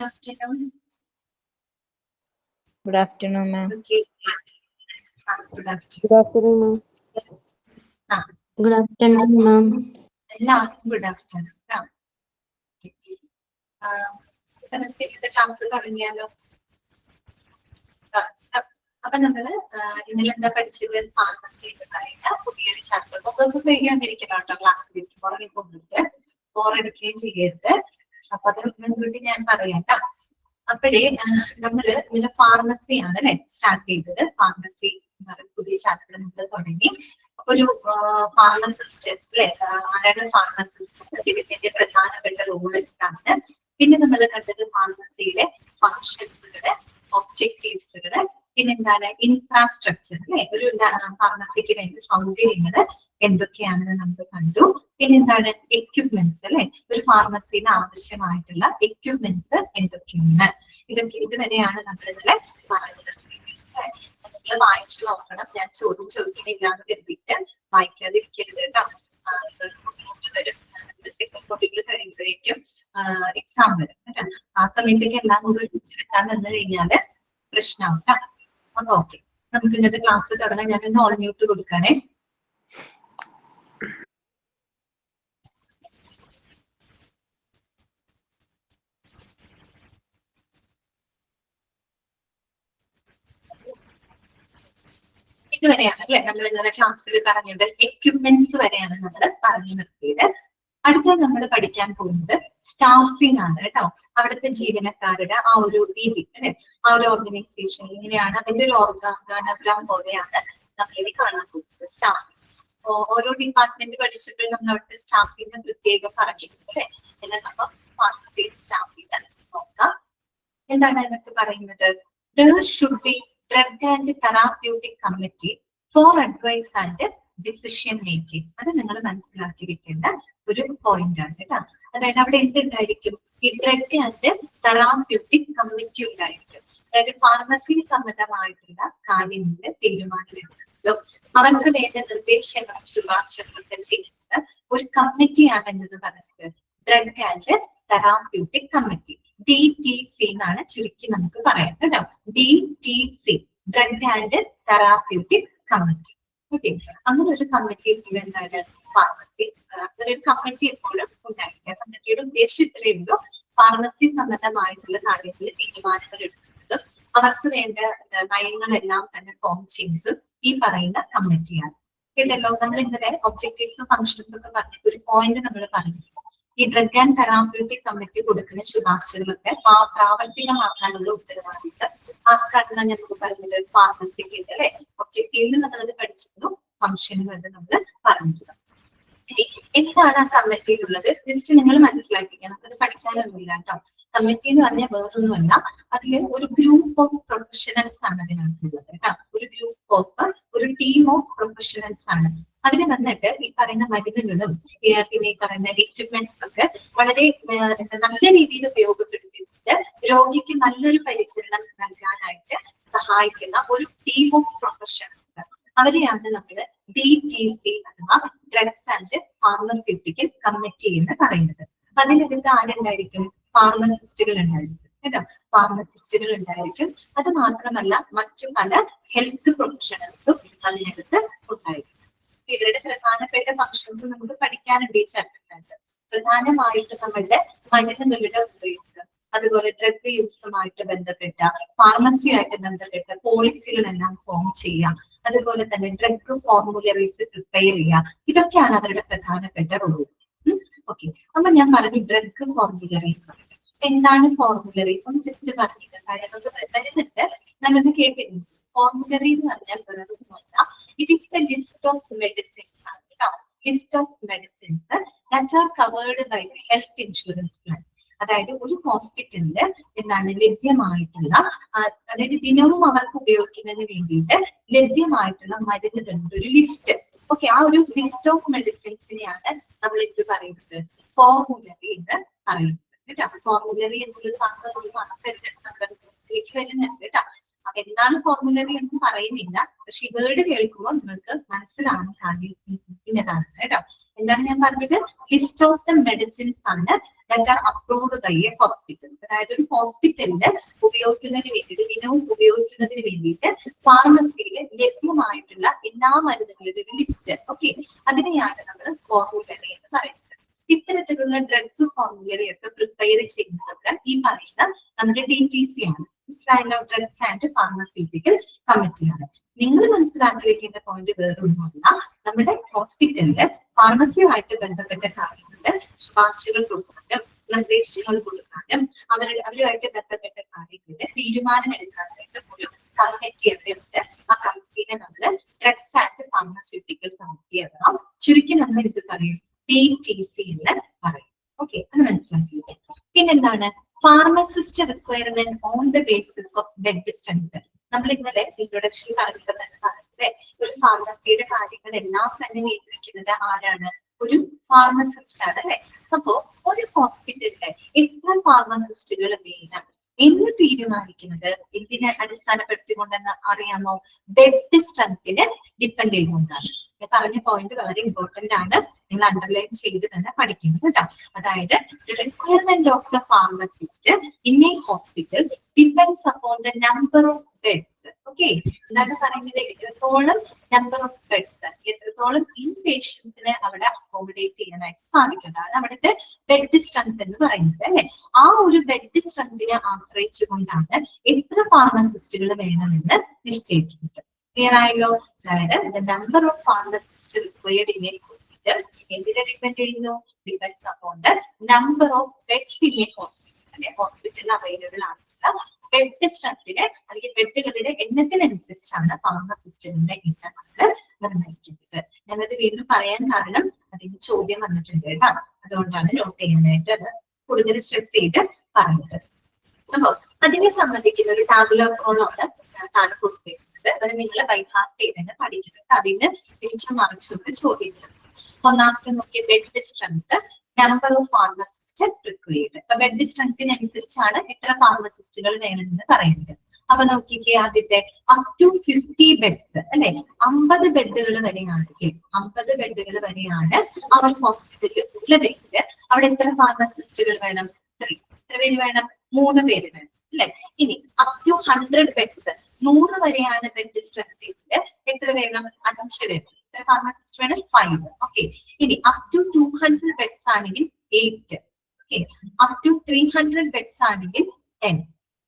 Afternoon. Good afternoon, ma'am. Okay. Good afternoon. Good afternoon, ma'am. Good afternoon, ma'am. Good afternoon. നമുക്ക് ഇന്നത്തെ class തുടങ്ങിയാലോ? അപ്പൊ നമ്മള് ഇന്നലെ എന്താ പഠിച്ചത്? ഫാർമസി എന്ന് പറയുന്ന പുതിയൊരു ചാപ്റ്റർ. നമുക്ക് കഴിയാതിരിക്കണം കേട്ടോ ക്ലാസ്സിലേക്ക് പുറകെ പോയിട്ട് ബോറടിക്കുകയും ചെയ്യരുത്. അപ്പൊ അത് മുൻകൂട്ടി ഞാൻ പറയാം കേട്ടോ. അപ്പോഴേ നമ്മള് ഇങ്ങനെ ഫാർമസിയാണ് അല്ലെ സ്റ്റാർട്ട് ചെയ്തത്. ഫാർമസി എന്ന് പറയുന്ന പുതിയ ചാപ്റ്റർ നമ്മൾ തുടങ്ങി. ഒരു ഫാർമസിസ്റ്റ് അല്ലെ, ആരാണ് ഫാർമസിസ്റ്റ്, ഇതിന്റെ പ്രധാനപ്പെട്ട റോൾ എന്താണ്, പിന്നെ നമ്മൾ കണ്ടത് ഫാർമസിയിലെ ഫങ്ഷൻസുകള്, ഒബ്ജക്റ്റീവ്സുകള്, പിന്നെന്താണ് ഇൻഫ്രാസ്ട്രക്ചർ അല്ലെ, ഒരു ഫാർമസിക്ക് വേണ്ട സൗകര്യങ്ങള് എന്തൊക്കെയാണെന്ന് നമ്മൾ കണ്ടു. പിന്നെന്താണ് എക്യുപ്മെന്റ്സ് അല്ലെ, ഒരു ഫാർമസിയിൽ ആവശ്യമായിട്ടുള്ള എക്യുപ്മെന്റ്സ് എന്തൊക്കെയാണ്, ഇതുവരെയാണ് നമ്മൾ ഇതിലെ പറഞ്ഞത്. നിങ്ങൾ വായിച്ചു നോക്കണം. ഞാൻ ചോദ്യം ചോദിക്കുന്നില്ല എന്ന് കരുതിയിട്ട് വായിക്കാതിരിക്കരുത് കേട്ടോ. വരും സെക്കൻഡ് ടോപ്പിക്കിൽ കഴിയുമ്പോഴേക്കും എക്സാം വരും കേട്ടോ. ആ സമയത്തേക്ക് എല്ലാം കൂടി ഒരുമിച്ചെടുക്കാൻ നിന്ന് കഴിഞ്ഞാല് പ്രശ്നമാവും കേട്ടോ. അപ്പൊ ഓക്കെ, നമുക്ക് ഇന്നത്തെ ക്ലാസ് തുടങ്ങാൻ. ഞാനൊന്ന് ഓൾ മ്യൂട്ട് കൊടുക്കണേ. ഇതുവരെയാണ് അല്ലെ നമ്മൾ ഇന്നലെ ക്ലാസ്സിൽ പറഞ്ഞത്. എക്യുപ്മെന്റ്സ് വരെയാണ് നമ്മൾ പറഞ്ഞു നിർത്തിയത്. അടുത്ത നമ്മൾ പഠിക്കാൻ പോകുന്നത് സ്റ്റാഫിംഗ് ആണ് കേട്ടോ. അവിടുത്തെ ജീവനക്കാരുടെ ആ ഒരു രീതി അല്ലെ, ആ ഒരു ഓർഗനൈസേഷൻ എങ്ങനെയാണ്, അതിന്റെ ഒരു ഓർഗാനോഗ്രാം പോലെയാണ് നമ്മളിനി കാണാൻ പോകുന്നത്. സ്റ്റാഫിംഗ് ഓരോ ഡിപ്പാർട്ട്മെന്റ് പഠിച്ചപ്പോൾ നമ്മൾ അവിടുത്തെ സ്റ്റാഫിംഗ് പ്രത്യേകം പറഞ്ഞിട്ടുണ്ട് അല്ലെ. എന്നാൽ നമ്മൾ ഫാർമസി സ്റ്റാഫിംഗ് നോക്കാം. എന്താണ് അതിനകത്ത് പറയുന്നത്? There should be drug and therapeutic committee for advice and decision making. അത് നിങ്ങൾ മനസ്സിലാക്കി വെക്കേണ്ട ഒരു പോയിന്റ് ആണ് കേട്ടോ. അതായത് അവിടെ എന്തുണ്ടായിരിക്കും? ഈ ഡ്രഗ് ആൻഡ് തെറാപ്യൂട്ടിക് കമ്മിറ്റി ഉണ്ടായിരിക്കും. അതായത് ഫാർമസി സംബന്ധമായിട്ടുള്ള കാര്യങ്ങളിൽ തീരുമാനമെടുക്കുന്നതും അവർക്ക് വേണ്ട നിർദ്ദേശങ്ങളും ശുപാർശകളൊക്കെ ചെയ്യുന്നത് ഒരു കമ്മിറ്റിയാണ് എന്ന് പറഞ്ഞത്. Drug and therapeutic committee, DTC എന്നാണ് ചുരുക്കി നമുക്ക് പറയാം കേട്ടോ. DTC, drug and therapeutic committee. Okay, അങ്ങനെ ഒരു കമ്മിറ്റി എപ്പോഴും എന്താണ് ഫാർമസി, അങ്ങനെ ഒരു കമ്മിറ്റി എപ്പോഴും ഉണ്ടായിരിക്കുക. കമ്മിറ്റിയുടെ ഉദ്ദേശം ഇത്രയേ ഉള്ളൂ, ഫാർമസി സംബന്ധമായിട്ടുള്ള കാര്യങ്ങളിൽ തീരുമാനങ്ങൾ എടുക്കുന്നതും അവർക്ക് വേണ്ട നയങ്ങളെല്ലാം തന്നെ ഫോം ചെയ്യുന്നതും ഈ പറയുന്ന കമ്മിറ്റിയാണ്. കേട്ടല്ലോ, നമ്മൾ ഇന്നലെ ഒബ്ജക്റ്റീവ്സും ഫങ്ഷൻസും ഒക്കെ പറഞ്ഞ ഒരു പോയിന്റ് നമ്മൾ പറഞ്ഞു. ഈ ഡ്രഗ് ആൻഡ് തെറാപ്യൂട്ടിക് കമ്മിറ്റി കൊടുക്കുന്ന ശുപാർശകളൊക്കെ പ്രാവർത്തികമാക്കാനുള്ള ഉത്തരവാദിത്തം ആർക്കാണെന്നാണ് നമുക്ക് പറഞ്ഞത്? ഫാർമസിക്ക് അല്ലെ. ഒബ്ജക്റ്റീവിൽ നമ്മളത് പഠിച്ചിരുന്നു, ഫംഗ്ഷനും അത് നമ്മൾ പറഞ്ഞിരുന്നു. എന്താണ് ആ കമ്മിറ്റിയിലുള്ളത്? ജസ്റ്റ് നിങ്ങൾ മനസ്സിലാക്കിക്കുക, നമുക്കത് പഠിക്കാനൊന്നുമില്ല കേട്ടോ. കമ്മിറ്റി എന്ന് പറഞ്ഞാൽ വേറൊന്നുമല്ല, അതിൽ ഒരു ഗ്രൂപ്പ് ഓഫ് പ്രൊഫഷണൽസ് ആണ് അതിനകത്തുള്ളത് കേട്ടോ. ഒരു ടീം ഓഫ് പ്രൊഫഷണൽസ് ആണ്. അവര് വന്നിട്ട് ഈ പറയുന്ന മരുന്നുകളും പിന്നെ ഈ പറയുന്ന എക്യുപ്മെന്റ്സ് ഒക്കെ വളരെ നല്ല രീതിയിൽ ഉപയോഗപ്പെടുത്തിയിട്ട് രോഗിക്ക് നല്ലൊരു പരിചരണം നൽകാനായിട്ട് സഹായിക്കുന്ന ഒരു ടീം ഓഫ് പ്രൊഫഷണൽസ്, അവരെയാണ് നമ്മൾ DTC അഥവാ ഡ്രഗ്സ് ആൻഡ് ഫാർമസ്യൂട്ടിക്കൽ കമ്മിറ്റി എന്ന് പറയുന്നത്. അതിനകത്ത് ആരുണ്ടായിരിക്കും? ഫാർമസിസ്റ്റുകൾ ഉണ്ടായിരിക്കും കേട്ടോ. ഫാർമസിസ്റ്റുകൾ ഉണ്ടായിരിക്കും. അത് മാത്രമല്ല മറ്റു പല ഹെൽത്ത് പ്രൊഫഷണൽസും അതിനകത്ത് ഉണ്ടായിരിക്കും. ഇവരുടെ പ്രധാനപ്പെട്ട ഫങ്ഷൻസ് നമുക്ക് പഠിക്കാനുണ്ട് ഈ ചാപ്റ്ററിനകത്ത്. പ്രധാനമായിട്ട് നമ്മളുടെ മരുന്നുകളുടെ ഉപയോഗം, അതുപോലെ ഡ്രഗ് യൂസുമായിട്ട് ബന്ധപ്പെട്ട ഫാർമസിയുമായിട്ട് ബന്ധപ്പെട്ട പോളിസികളെല്ലാം ഫോം ചെയ്യാം, അതുപോലെ തന്നെ ഡ്രഗ് ഫോർമുലറീസ് പ്രിപ്പയർ ചെയ്യാം. ഇതൊക്കെയാണ് അവരുടെ പ്രധാനപ്പെട്ട റോൾ. ഓക്കെ, അപ്പൊ ഞാൻ പറഞ്ഞു ഡ്രഗ് ഫോർമുലറി. എന്താണ് ഫോർമുലറി? ഒന്ന് ജസ്റ്റ് പറഞ്ഞിട്ട് കാര്യങ്ങൾക്ക് വരുന്നുണ്ട്, ഞാനൊന്ന് കേട്ടിരുന്നു. ഫോർമുലറി എന്ന് പറഞ്ഞാൽ വേറൊന്നുമല്ല, it is the list of medicines ആണ് കേട്ടോ. List of medicines that are covered by the health insurance plan. അതായത് ഒരു ഹോസ്പിറ്റലില് എന്താണ് ലഭ്യമായിട്ടുള്ള, അതായത് ദിനവും അവർക്ക് ഉപയോഗിക്കുന്നതിന് വേണ്ടിയിട്ട് ലഭ്യമായിട്ടുള്ള മരുന്നുകളുടെ ഒരു ലിസ്റ്റ്. ഓക്കെ, ആ ഒരു ലിസ്റ്റ് ഓഫ് മെഡിസിൻസിനെയാണ് നമ്മൾ എന്ത് പറയുന്നത്? ഫോർമുലറി എന്ന് പറയുന്നത് കേട്ടോ. ഫോർമുലറി എന്നുള്ളത് മാത്രം ഒരു മറക്കരുത്, നമ്മളിലേക്ക് വരുന്നുണ്ട് കേട്ടോ. അപ്പൊ എന്താണ് ഫോർമുലറി എന്ന് പറയുന്നില്ല, പക്ഷെ ഈ വേർഡ് കേൾക്കുമ്പോൾ നിങ്ങൾക്ക് മനസ്സിലാവാൻ കാര്യം ഇന്നതാണ് കേട്ടോ. എന്താണ് ഞാൻ പറഞ്ഞത്? ലിസ്റ്റ് ഓഫ് ദ മെഡിസിൻസ് ആണ് that are approved by a hospital. അതായത് ഒരു ഹോസ്പിറ്റലില് ഉപയോഗിക്കുന്നതിന് വേണ്ടിയിട്ട്, ദിനവും ഉപയോഗിക്കുന്നതിന് വേണ്ടിയിട്ട് ഫാർമസിയിൽ ലഭ്യമായിട്ടുള്ള എല്ലാ മരുന്നുകളുടെ ഒരു ലിസ്റ്റ്. ഓക്കെ, അതിനെയാണ് നമ്മൾ ഫോർമുലറി എന്ന് പറയുന്നത്. ഇത്തരത്തിലുള്ള ഡ്രഗ് ഫോർമുലറി ഒക്കെ പ്രിപ്പയർ ചെയ്യുന്നതൊക്കെ ഈ പറയുന്ന നമ്മുടെ DTC ആണ്, ഡ്രഗ്സ് ആൻഡ് ഫാർമസ്യൂട്ടിക്കൽ കമ്മിറ്റിയാണ്. നിങ്ങൾ മനസ്സിലാക്കി വെക്കേണ്ട പോയിന്റ് വേറൊന്നുമല്ല, നമ്മുടെ ഹോസ്പിറ്റലില് ഫാർമസിയുമായിട്ട് ബന്ധപ്പെട്ട കാര്യങ്ങളുടെ ശുപാർശകൾ കൊടുക്കാനും നിർദ്ദേശങ്ങൾ കൊടുക്കാനും അവരുമായിട്ട് ബന്ധപ്പെട്ട കാര്യങ്ങളിൽ തീരുമാനം എടുക്കാനായിട്ട് ഒരു കമ്മിറ്റി എവിടെയുണ്ട്. ആ കമ്മിറ്റിനെ നമ്മൾ ഡ്രഗ്സ് ആൻഡ് ഫാർമസ്യൂട്ടിക്കൽ കമ്മിറ്റി അഥവാ ചുരുക്കി നമ്മൾ ഇത് പറയും DTC എന്ന് പറയും. ഓക്കെ, അത് മനസ്സിലാക്കി. പിന്നെന്താണ്? Pharmacist requirement on the basis of bed strength. നമ്മൾ ഇന്നലെ ഇൻട്രൊഡക്ഷൻ പറഞ്ഞപ്പോൾ തന്നെ പറഞ്ഞത് ഒരു ഫാർമസിയുടെ കാര്യങ്ങളെല്ലാം തന്നെ നിയന്ത്രിക്കുന്നത് ആരാണ്? ഒരു ഫാർമസിസ്റ്റ് ആണ് അല്ലെ. അപ്പോ ഒരു ഹോസ്പിറ്റലില് എത്ര ഫാർമസിസ്റ്റുകൾ വേണം എന്ന് തീരുമാനിക്കുന്നത് എന്തിനെ അടിസ്ഥാനപ്പെടുത്തിക്കൊണ്ടെന്ന് അറിയാമോ? ബെഡ് സ്ട്രെങ്തിനെ ഡിപ്പെൻഡ് ചെയ്തുകൊണ്ടാണ്. പറഞ്ഞ പോയിന്റ് വളരെ ഇമ്പോർട്ടന്റ് ആണ്, നിങ്ങൾ അണ്ടർലൈൻ ചെയ്ത് തന്നെ പഠിക്കുന്നത് കേട്ടോ. അതായത് requirement of the pharmacist in a hospital depends upon the number of beds. Okay, എന്താണ് പറയുന്നത്? എത്രത്തോളം നമ്പർ ഓഫ് ബെഡ്സ്, എത്രത്തോളം ഇൻ പേഷ്യൻസിനെ അവിടെ അക്കോമഡേറ്റ് ചെയ്യാനായിട്ട് സാധിക്കുന്നതാണ് അവിടുത്തെ ബെഡ് സ്ട്രെങ്ത് എന്ന് പറയുന്നത് അല്ലെ. ആ ഒരു ബെഡ് സ്ട്രെങ്തിനെ ആശ്രയിച്ചുകൊണ്ടാണ് എത്ര ഫാർമസിസ്റ്റുകൾ വേണമെന്ന് നിശ്ചയിക്കുന്നത്. ക്ലിയർ ആയല്ലോ? അതായത് the number of pharmacist required in a hospital എന്തിനെ ഡിപ്പെൻഡ് ചെയ്യുന്നു? Depends upon the number of beds in a hospital. ഹോസ്പിറ്റലിൽ അവൈലബിൾ ആയിട്ടുള്ള ബെഡ് സ്ട്രെങ്തിനെ അല്ലെങ്കിൽ ബെഡുകളുടെ എണ്ണത്തിനനുസരിച്ചാണ് ഫാർമസിസ്റ്റുകളുടെ എണ്ണം നമ്മൾ നിർണ്ണയിക്കുന്നത്. ഞാനത് വീണ്ടും പറയാൻ കാരണം അതിന് ചോദ്യം വന്നിട്ടുണ്ട് കേട്ടോ, അതുകൊണ്ടാണ് നോട്ട് ചെയ്യാനായിട്ട് കൂടുതൽ സ്ട്രെസ് ചെയ്ത് പറഞ്ഞത്. അപ്പോ അതിനെ സംബന്ധിക്കുന്ന ഒരു ടാബുലർ കോളാണ് താഴെ കൊടുത്തിരിക്കുന്നത്. അത് നിങ്ങൾ ബൈ ഹാർട്ട് ചെയ്ത് തന്നെ പഠിക്കുന്നത്. അതിന് തിരിച്ചു മറിച്ചൊക്കെ ചോദ്യങ്ങൾ. ഒന്നാമത്തെ നോക്കിയ bed strength, number of pharmacist required. അപ്പൊ ബെഡ് സ്ട്രെങ്തിനനുസരിച്ചാണ് എത്ര ഫാർമസിസ്റ്റുകൾ വേണമെന്ന് പറയുന്നത്. അപ്പൊ നോക്കിക്കേ, ആദ്യത്തെ അപ് ടു 50 ബെഡ്സ് അല്ലെ, 50 ബെഡുകൾ വരെയാണെങ്കിൽ 50 ബെഡുകൾ വരെയാണ് ആ ഒരു ഹോസ്പിറ്റലിൽ ഉള്ളതെങ്കിൽ അവിടെ എത്ര ഫാർമസിസ്റ്റുകൾ വേണം? 3. എത്ര പേര് വേണം? 3 പേര് വേണം അല്ലെ. ഇനി അപ് ടു 100 ബെഡ്സ്, 100 വരെയാണ് ബെഡ് സ്ട്രെങ്ത്, എത്ര വേണം? 5 വേണം. എത്ര ഫാർമസിസ്റ്റ് വേണം? 5. ഓക്കെ, ഇനി അപ് ടു 200 ബെഡ്സ് ആണെങ്കിൽ 8. ഓക്കെ, അപ് ടു 300 ബെഡ്സ് ആണെങ്കിൽ 10.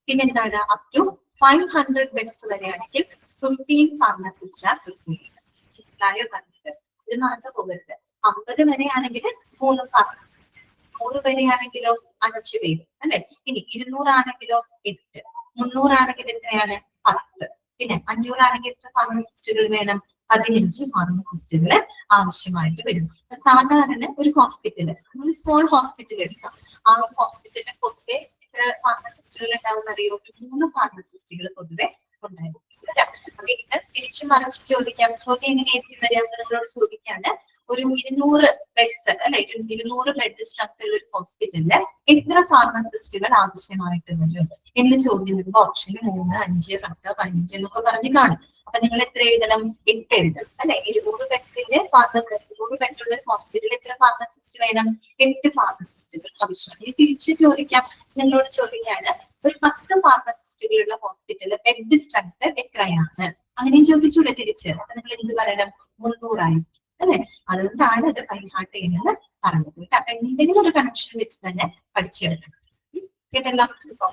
പിന്നെന്താണ്? അപ് ടു 500 ബെഡ്സ് വരെയാണെങ്കിൽ 15 ഫാർമസിസ്റ്റ് ആർ റിക്വയർഡ്. മനസ്സിലായോ പറഞ്ഞത്? ഇത് മറന്നു പോകരുത്. 50 വരെയാണെങ്കിൽ 3 ഫാർമസിസ്റ്റ്, 100 വരെയാണെങ്കിലോ 5 പേര് അല്ലെ. ഇനി 200 ആണെങ്കിലോ 8, 300 ആണെങ്കിൽ എത്രയാണ്? 10. പിന്നെ 500 ആണെങ്കിൽ എത്ര ഫാർമസിസ്റ്റുകൾ വേണം? 15 ഫാർമസിസ്റ്റുകൾ ആവശ്യമായിട്ട് വരും. സാധാരണ ഒരു ഹോസ്പിറ്റല്, നമ്മൾ സ്മോൾ ഹോസ്പിറ്റൽ എടുക്കാം, ആ ഹോസ്പിറ്റലിന് പൊതുവെ എത്ര ഫാർമസിസ്റ്റുകൾ ഉണ്ടാവും അറിയോ? 3 ഫാർമസിസ്റ്റുകൾ പൊതുവെ ഉണ്ടായിരുന്നു. അപ്പൊ ഇത് തിരിച്ചു മറിച്ച് ചോദിക്കാം. ചോദ്യം എങ്ങനെയായിരിക്കും വരിക? നിങ്ങളോട് ചോദിക്കാണ്, ഒരു 200 ബെഡ്സ് അല്ലെ, 200 ബെഡ് സ്ട്രെങ്ത് ഉള്ള ഒരു ഹോസ്പിറ്റലില് എത്ര ഫാർമസിസ്റ്റുകൾ ആവശ്യമായിട്ട് വരും എന്ന് ചോദ്യം വരുമ്പോ ഓപ്ഷൻ 3, 5, 10, 15 എന്നൊക്കെ പറഞ്ഞ് കാണും. അപ്പൊ നിങ്ങൾ എത്ര എഴുതണം? 8 എഴുതണം അല്ലെ. 200 ബെഡ്സിന്റെ 200 ബെഡുള്ള ഒരു ഹോസ്പിറ്റലിൽ എത്ര ഫാർമസിസ്റ്റ് വേണം? 8 ഫാർമസിസ്റ്റുകൾ ആവശ്യമാണ്. ഇനി തിരിച്ച് ചോദിക്കാം, നിങ്ങളോട് ചോദിക്കാണ്, ഒരു 10 ഫാർമസിസ്റ്റുകളുള്ള ഹോസ്പിറ്റലിൽ ബെഡ് സ്ട്രെങ്ത് എത്രയാണ്? അങ്ങനെയും ചോദിച്ചൂടെ തിരിച്ച്? അപ്പൊ നിങ്ങൾ എന്ത് പറയണം? 300 ആയിരിക്കും അല്ലെ. അതുകൊണ്ടാണ് അത് ബൈഹാർട്ട് ചെയ്യുന്നത് പറഞ്ഞത്. അപ്പൊ എന്തെങ്കിലും ഒരു കണക്ഷൻ വെച്ച് തന്നെ പഠിച്ചെടുക്കണം. കേട്ടല്ലോ? അപ്പൊ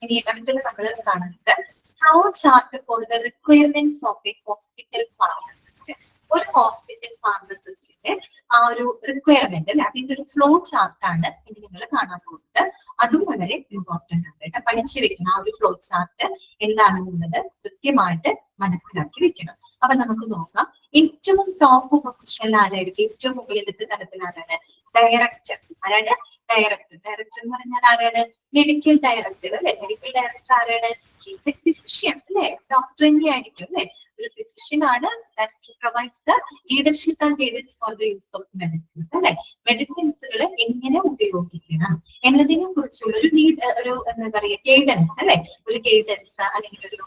ഇനി അടുത്തത് നമ്മൾ കാണുന്നത് flow chart for the requirements of A hospital pharmacist. ഒരു ഹോസ്പിറ്റൽ ഫാർമസിസ്റ്റിന്റെ ആ ഒരു റിക്വയർമെന്റ് അല്ലെ, അതിന്റെ ഒരു ഫ്ലോ ചാർട്ടാണ് ഇനി നിങ്ങൾ കാണാൻ പോകുന്നത്. അതും വളരെ ഇമ്പോർട്ടന്റ് ആണ് കേട്ടോ. പഠിച്ചു വെക്കണം. ആ ഒരു ഫ്ലോ ചാർട്ട് എന്താണെന്നുള്ളത് കൃത്യമായിട്ട് മനസ്സിലാക്കി വെക്കണം. അപ്പൊ നമുക്ക് നോക്കാം. ഏറ്റവും ടോപ്പ് പൊസിഷനിൽ ആരായിരിക്കും? ഏറ്റവും മുകളിലത്തെ തലത്തിൽ ആരാണ്? ഡയറക്ടർ. ആരാണ്? ഡയറക്ടർ. ഡയറക്ടർ എന്ന് പറഞ്ഞാൽ ആരാണ്? മെഡിക്കൽ ഡയറക്ടർ അല്ലെ. മെഡിക്കൽ ഡയറക്ടർ ആരാണ്? ഹീസ് എ ഫിസിഷ്യൻ അല്ലെ. ഡോക്ടർ തന്നെ ആയിരിക്കും അല്ലെ. ഒരു ഫിസിഷ്യൻ ആണ്. Provides the leadership and guidance for the use of medicines അല്ലെ. മെഡിസിൻസുകൾ എങ്ങനെ ഉപയോഗിക്കണം എന്നതിനെ കുറിച്ചുള്ള ഒരു എന്താ പറയുക, ഗൈഡൻസ് അല്ലെ. ഒരു ഗൈഡൻസ് അല്ലെങ്കിൽ ഒരു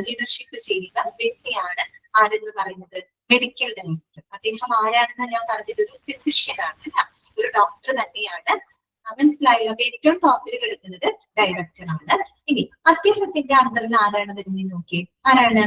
ലീഡർഷിപ്പ് ചെയ്യുന്ന വ്യക്തിയാണ് ആരെന്ന് പറയുന്നത്? Medical director. അദ്ദേഹം ആരാണെന്ന് ഞാൻ പറഞ്ഞത് ഒരു ഫിസിഷ്യൻ ആണ്, ഒരു ഡോക്ടർ തന്നെയാണ്. മനസ്സിലായല്ലോ. അപ്പൊ ഏറ്റവും ടോപ്പിൽ കിടക്കുന്നത് ഡയറക്ടർ ആണ്. ഇനി അദ്ദേഹത്തിന്റെ അണ്ടറിൽ ആരാണ് വരുന്നത് നോക്കിയേ. ആരാണ്?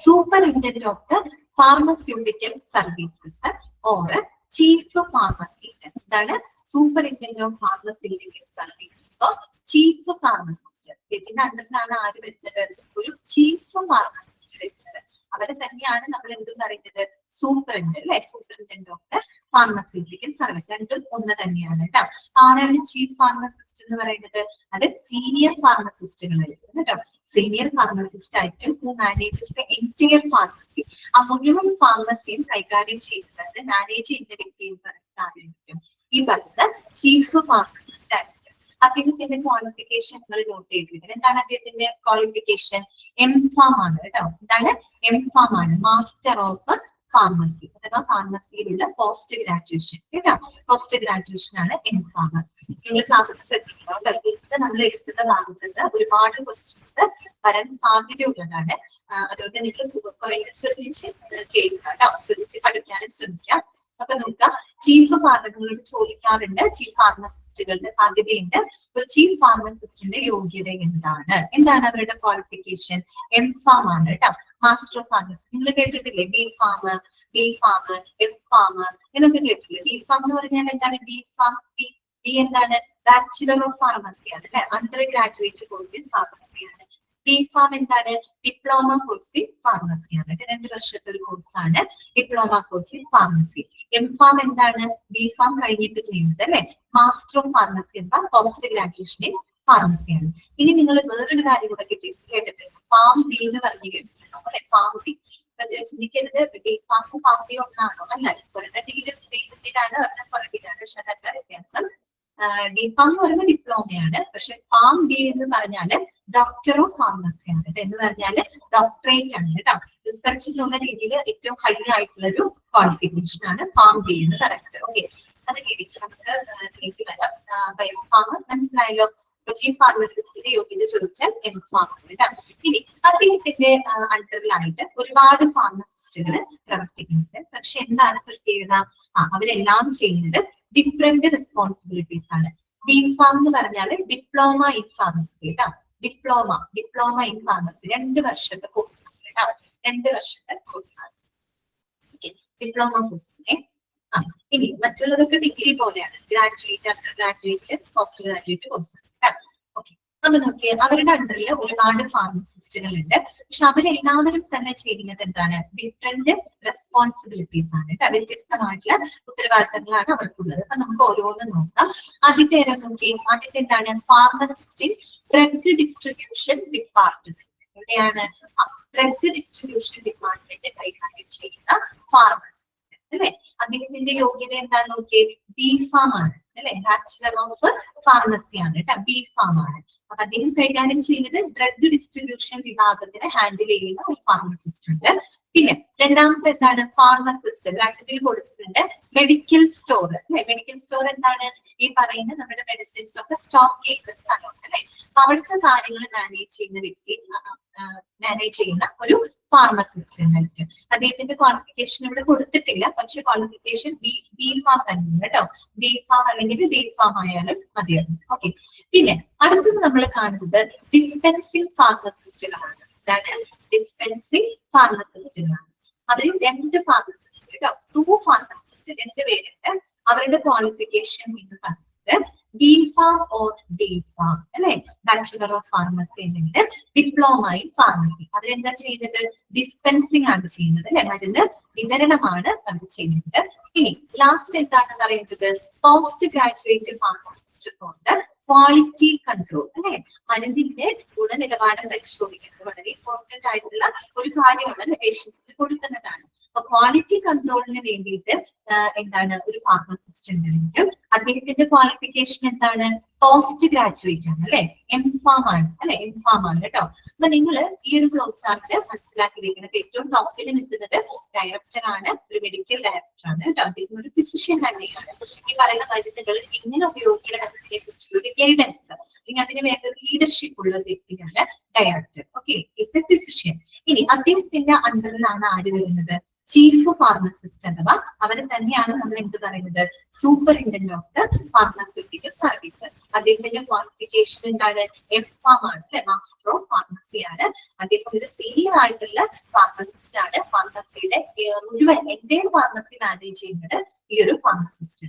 Superintendent of the pharmaceutical services or chief pharmacist. എന്താണ്? Superintendent of pharmaceutical services or chief pharmacist. ഇതിന്റെ അണ്ടറിലാണ് ആര് വരുന്നത്? ഒരു ചീഫ് ഫാർമസിസ്റ്റ് വരുന്നത്. അവരെ തന്നെയാണ് നമ്മൾ എന്തും പറയുന്നത്? സൂപ്പറിൻറ്റൻഡന്റ് അല്ലെ? Superintendent of the pharmaceutical service. രണ്ടും ഒന്ന് തന്നെയാണ് കേട്ടോ. ആരാണ് ചീഫ് ഫാർമസിസ്റ്റ് എന്ന് പറയുന്നത്? അത് സീനിയർ ഫാർമസിസ്റ്റുകളായിരിക്കും കേട്ടോ. സീനിയർ ഫാർമസിസ്റ്റ് ആയിട്ടും who manages the entire pharmacy. ആ മുഴുവൻ ഫാർമസിയും കൈകാര്യം ചെയ്യുന്നത് മാനേജ് ചെയ്യുന്ന വ്യക്തി എന്ന് പറയുന്നത് ആരായിരിക്കും? ഈ പറയുന്ന ചീഫ് ഫാർമസിസ്റ്റ് ആയിരിക്കും. അദ്ദേഹത്തിന്റെ ക്വാളിഫിക്കേഷനുകൾ നോട്ട് ചെയ്തിരിക്കുന്നത്. എന്താണ് അദ്ദേഹത്തിന്റെ ക്വാളിഫിക്കേഷൻ? എംഫാം ആണ് കേട്ടോ. എന്താണ്? എംഫാം ആണ്, മാസ്റ്റർ ഓഫ് ഫാർമസി അഥവാ ഫാർമസിയിലുള്ള പോസ്റ്റ് ഗ്രാജുവേഷൻ കേട്ടോ. പോസ്റ്റ് ഗ്രാജുവേഷൻ ആണ് എംഫാം. നിങ്ങൾ ക്ലാസ്സിൽ ശ്രദ്ധിക്കണം. ഇത് നമ്മൾ എടുക്കുന്ന ഭാഗത്ത് ഒരുപാട് ക്വസ്റ്റ്യൻസ് വരാൻ സാധ്യതയുള്ളതാണ്. അതുകൊണ്ട് നിങ്ങൾ കുറെ ശ്രദ്ധിച്ച് കേൾക്കുക കേട്ടോ. ശ്രദ്ധിച്ച് പഠിക്കാനും ശ്രമിക്കാം. അപ്പൊ നോക്കാം, ചീഫ് ഫാർമസികളോട് ചോദിക്കാറുണ്ട്. ചീഫ് ഫാർമസിസ്റ്റുകളുടെ സാധ്യതയുണ്ട്. ഒരു ചീഫ് ഫാർമസിസ്റ്റിന്റെ യോഗ്യത എന്താണ്? എന്താണ് അവരുടെ ക്വാളിഫിക്കേഷൻ? എംഫാം ആണ് കേട്ടോ. മാസ്റ്റർ ഓഫ് ഫാർമസി നിങ്ങൾ കേട്ടിട്ടില്ലേ? ബി ഫാം, എം ഫാം എന്നൊക്കെ കേട്ടിട്ടില്ലേ? ബി ഫാം എന്ന് പറഞ്ഞാൽ എന്താണ്? ബി ഫാം, ബി എന്താണ്? ബാച്ചുലർ ഓഫ് ഫാർമസി ആണ് അല്ലെ? അണ്ടർ ഗ്രാജുവേറ്റ് കോഴ്സ് ഇൻ ഫാർമസിയാണ്. ബി ഫാം എന്താണ്? ഡിപ്ലോമ കോഴ്സ് ഇൻ ഫാർമസിയാണ്. 2 വർഷത്തെ ഒരു കോഴ്സാണ് diploma course in pharmacy. M pharm എന്താണ്? ബി ഫാം കഴിഞ്ഞിട്ട് ചെയ്യുന്നത് അല്ലെ? മാസ്റ്റർ ഓഫ് ഫാർമസി എന്ന പോസ്റ്റ് ഗ്രാജുവേഷൻ ഇൻ ഫാർമസിയാണ്. ഇനി നിങ്ങൾ വേറൊരു കാര്യം കൂടെ കേട്ടിട്ടുണ്ട്. ഫാം ഡി എന്ന് പറഞ്ഞു കേട്ടിട്ടുണ്ടോ അല്ലെ? ഫാം ഡി ചിന്തിക്കരുത് ഡി ഫാമും ഫാം ഡി ഒന്നാണോ? അല്ല, ഒരെണ്ണം ഡിയിലാണ്, ഒരെണ്ണം പുറകിലാണ്. പക്ഷെ അതല്ല വ്യത്യാസം. ഡി ഫാം എന്ന് പറയുമ്പോൾ ഡിപ്ലോമയാണ്. പക്ഷെ ഫാം ഡി എന്ന് പറഞ്ഞാല് ഡോക്ടർ ഓഫ് ഫാർമസി ആണ്. എന്ന് പറഞ്ഞാല് ഡോക്ടറേറ്റ് ആണ് കേട്ടോ. റിസർച്ചിലുള്ള രീതിയിൽ ഏറ്റവും ഹൈ ആയിട്ടുള്ള ഒരു ക്വാളിഫിക്കേഷൻ ആണ് ഫാം ഡി എന്ന് പറയുന്നത്. ഓക്കെ, അത് കഴിച്ച് നമുക്ക് ഇതിലേക്ക് വരാം. ബയോഫാം മനസ്സിലായല്ലോ. ചീഫ് ഫാർമസിസ്റ്റിന്റെ യോഗ്യത ചോദിച്ചാൽ എം ഫാം ആണ് കേട്ടോ. ഇനി അദ്ദേഹത്തിന്റെ അണ്ടറിലായിട്ട് ഒരുപാട് ഫാർമസിസ്റ്റുകൾ പ്രവർത്തിക്കുന്നുണ്ട്. പക്ഷെ എന്താണ് പ്രത്യേകത? അവരെല്ലാം ചെയ്യുന്നത് ഡിഫറെന്റ് റെസ്പോൺസിബിലിറ്റീസ് ആണ്. ബി ഫാം എന്ന് പറഞ്ഞാൽ ഡിപ്ലോമ ഇൻ ഫാർമസി കേട്ടോ. ഡിപ്ലോമ ഇൻ ഫാർമസി 2 വർഷത്തെ കോഴ്സാണ് കേട്ടോ. 2 വർഷത്തെ കോഴ്സാണ്. ഓക്കെ, ഡിപ്ലോമ കോഴ്സിന്റെ ഇനി മറ്റുള്ളതൊക്കെ ഡിഗ്രി പോലെയാണ്. Graduate, under graduate, post graduate കോഴ്സാണ് കേട്ടോ. ഓക്കെ, അപ്പൊ നോക്കിയാൽ അവരുടെ അണ്ടറിൽ ഒരുപാട് ഫാർമസിസ്റ്റുകൾ ഉണ്ട്. പക്ഷെ അവരെല്ലാവരും തന്നെ ചെയ്യുന്നത് എന്താണ്? ഡിഫറെന്റ് റെസ്പോൺസിബിലിറ്റീസ് ആണ് കേട്ടോ. വ്യത്യസ്തമായിട്ടുള്ള ഉത്തരവാദിത്തങ്ങളാണ് അവർക്കുള്ളത്. അപ്പൊ നമുക്ക് ഓരോന്നും നോക്കാം. ആദ്യത്തെ നോക്കി, ആദ്യത്തെ എന്താണ്? Pharmacist drug distribution department. എവിടെയാണ്? ഡ്രഗ് ഡിസ്ട്രിബ്യൂഷൻ ഡിപ്പാർട്ട്മെന്റ് കൈകാര്യം ചെയ്യുന്ന ഫാർമസിസ്റ്റ് അല്ലെ? അദ്ദേഹത്തിന്റെ യോഗ്യത എന്താന്ന് നോക്കിയേ? ബി ഫാം ആണ് അല്ലെ? ബാച്ചുലർ ഓഫ് ഫാർമസി ആണ് കേട്ടോ. ബി ഫാം ആണ്. അപ്പൊ അദ്ദേഹം കൈകാര്യം ചെയ്യുന്നത് ഡ്രഗ് ഡിസ്ട്രിബ്യൂഷൻ വിഭാഗത്തിനെ ഹാൻഡിൽ ചെയ്യുന്ന ഒരു ഫാർമസിസ്റ്റ് ഉണ്ട്. പിന്നെ രണ്ടാമത്തെ എന്താണ്? ഫാർമസിസ്റ്റ് ബ്രാക്കറ്റിൽ കൊടുത്തിട്ടുണ്ട് മെഡിക്കൽ സ്റ്റോർ അല്ലെ? മെഡിക്കൽ സ്റ്റോർ എന്താണ്? ഈ പറയുന്ന നമ്മുടെ മെഡിസിൻസ് ഒക്കെ സ്റ്റോക്ക് ചെയ്യുന്ന സ്ഥലമാണ് അല്ലെ? അപ്പൊ അവിടുത്തെ കാര്യങ്ങൾ മാനേജ് ചെയ്യുന്ന വ്യക്തി, മാനേജ് ചെയ്യുന്ന ഒരു ഫാർമസിസ്റ്റ് ആയിരിക്കും. അദ്ദേഹത്തിന്റെ ക്വാളിഫിക്കേഷൻ ഇവിടെ കൊടുത്തിട്ടില്ല. പക്ഷെ ക്വാളിഫിക്കേഷൻ ബി ഫാം തന്നെയാണ് കേട്ടോ. ബി ഫാം അല്ലെങ്കിൽ ഡി ഫാം ആയാലും മതിയാകും. ഓക്കെ, പിന്നെ അടുത്തത് നമ്മൾ കാണുന്നത് ഡിസ്പെൻസിങ് ഫാർമസിസ്റ്റുകളാണ്. എന്താണ്? ഡിസ്പെൻസിങ് ഫാർമസിസ്റ്റുകളാണ്. അതിൽ 2 ഫാർമസിസ്റ്റ് കേട്ടോ. 2 ഫാർമസിസ്റ്റ് 2 പേരുണ്ട്. അവരുടെ ക്വാളിഫിക്കേഷൻ എന്ന് പറയുന്നത് B pharm or D pharm അല്ലെ? ബാച്ചുലർ ഓഫ് ഫാർമസി അല്ലെങ്കിൽ ഡിപ്ലോമ ഇൻ ഫാർമസി. അതിലെന്താ ചെയ്യുന്നത്? ഡിസ്പെൻസിങ് ആണ് ചെയ്യുന്നത് അല്ലെ? മരുന്ന് വിതരണമാണ് അവർ ചെയ്യുന്നത്. ഇനി ലാസ്റ്റ് എന്താണ് പറയുന്നത്? പോസ്റ്റ് ഗ്രാജുവേറ്റ് ഫാർമസിസ്റ്റ് കൊണ്ട് ക്വാളിറ്റി കൺട്രോൾ അല്ലെ? മരുന്നിന്റെ ഗുണനിലവാരം പരിശോധിക്കുന്നത് വളരെ ഇമ്പോർട്ടന്റ് ആയിട്ടുള്ള ഒരു കാര്യമാണ്. പേഷ്യൻസിന് കൊടുക്കുന്നതാണ്. അപ്പൊ ക്വാളിറ്റി കൺട്രോളിന് വേണ്ടിയിട്ട് എന്താണ്? ഒരു ഫാർമസിസ്റ്റ് ഉണ്ടായിരിക്കും. അദ്ദേഹത്തിന്റെ ക്വാളിഫിക്കേഷൻ എന്താണ്? പോസ്റ്റ് ഗ്രാജുവേറ്റ് ആണ് അല്ലെ? എം ഫാം ആണ് അല്ലെ? എം ഫാം ആണ് കേട്ടോ. അപ്പൊ നിങ്ങൾ ഈ ഒരു ഫ്ലോ ചാർട്ട് മനസ്സിലാക്കിയിരിക്കുന്നത് ഏറ്റവും ടോപ്പിൽ നിൽക്കുന്നത് ഡയറക്ടർ ആണ്, ഒരു മെഡിക്കൽ ഡയറക്ടർ ആണ് കേട്ടോ. അദ്ദേഹം ഒരു ഫിസിഷ്യൻ തന്നെയാണ്. ഈ പറയുന്ന മരുന്നുകൾ എങ്ങനെ ഉപയോഗിക്കണം എന്നതിനെ കുറിച്ചുള്ള ഒരു ഗൈഡൻസ് അല്ലെങ്കിൽ അതിന് വേണ്ട ഒരു ലീഡർഷിപ്പ് ഉള്ള വ്യക്തിയാണ് director. Okay, is A physician. ഇനി അദ്ദേഹത്തിന്റെ അണ്ടറിലാണ് ആര് വരുന്നത്? ചീഫ് ഫാർമസിസ്റ്റ് അഥവാ അവർ തന്നെയാണ് നമ്മൾ എന്ത് പറയുന്നത് superintendent of the pharmaceutical service. അദ്ദേഹത്തിന്റെ ക്വാളിഫിക്കേഷൻ എന്താണ്? എംഫാം ആണ് അല്ലെ, മാസ്റ്റർ ഓഫ് ഫാർമസി ആണ്. അദ്ദേഹം ഒരു സീനിയർ ആയിട്ടുള്ള ഫാർമസിസ്റ്റ് ആണ്. ഫാർമസിയുടെ മുഴുവൻ എൻ്റെ ഫാർമസി മാനേജ് ചെയ്യുന്നത് ഈ ഒരു ഫാർമസിസ്റ്റ്.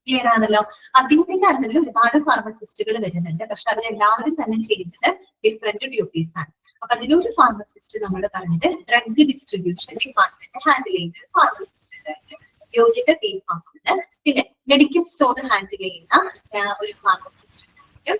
ക്ലിയർ ആണല്ലോ. അദ്ദേഹത്തിന്റെ അണ്ടറിൽ ഒരുപാട് ഫാർമസിസ്റ്റുകൾ വരുന്നുണ്ട്. പക്ഷെ അവരെല്ലാവരും തന്നെ ചെയ്യുന്നത് ഡിഫറെന്റ് ഡ്യൂട്ടീസ് ആണ്. അപ്പൊ അതിലൊരു ഫാർമസിസ്റ്റ് നമ്മൾ പറഞ്ഞത് ഡ്രഗ് ഡിസ്ട്രിബ്യൂഷൻ ഡിപ്പാർട്ട്മെന്റ് ഹാൻഡിൽ ചെയ്യുന്ന ഒരു ഫാർമസിസ്റ്റ് ഉണ്ടായിരിക്കും. യോഗ്യത B.Pharm ആണ്. പിന്നെ മെഡിക്കൽ സ്റ്റോർ ഹാൻഡിൽ ചെയ്യുന്ന ഒരു ഫാർമസിസ്റ്റ് ഉണ്ടായിരിക്കും.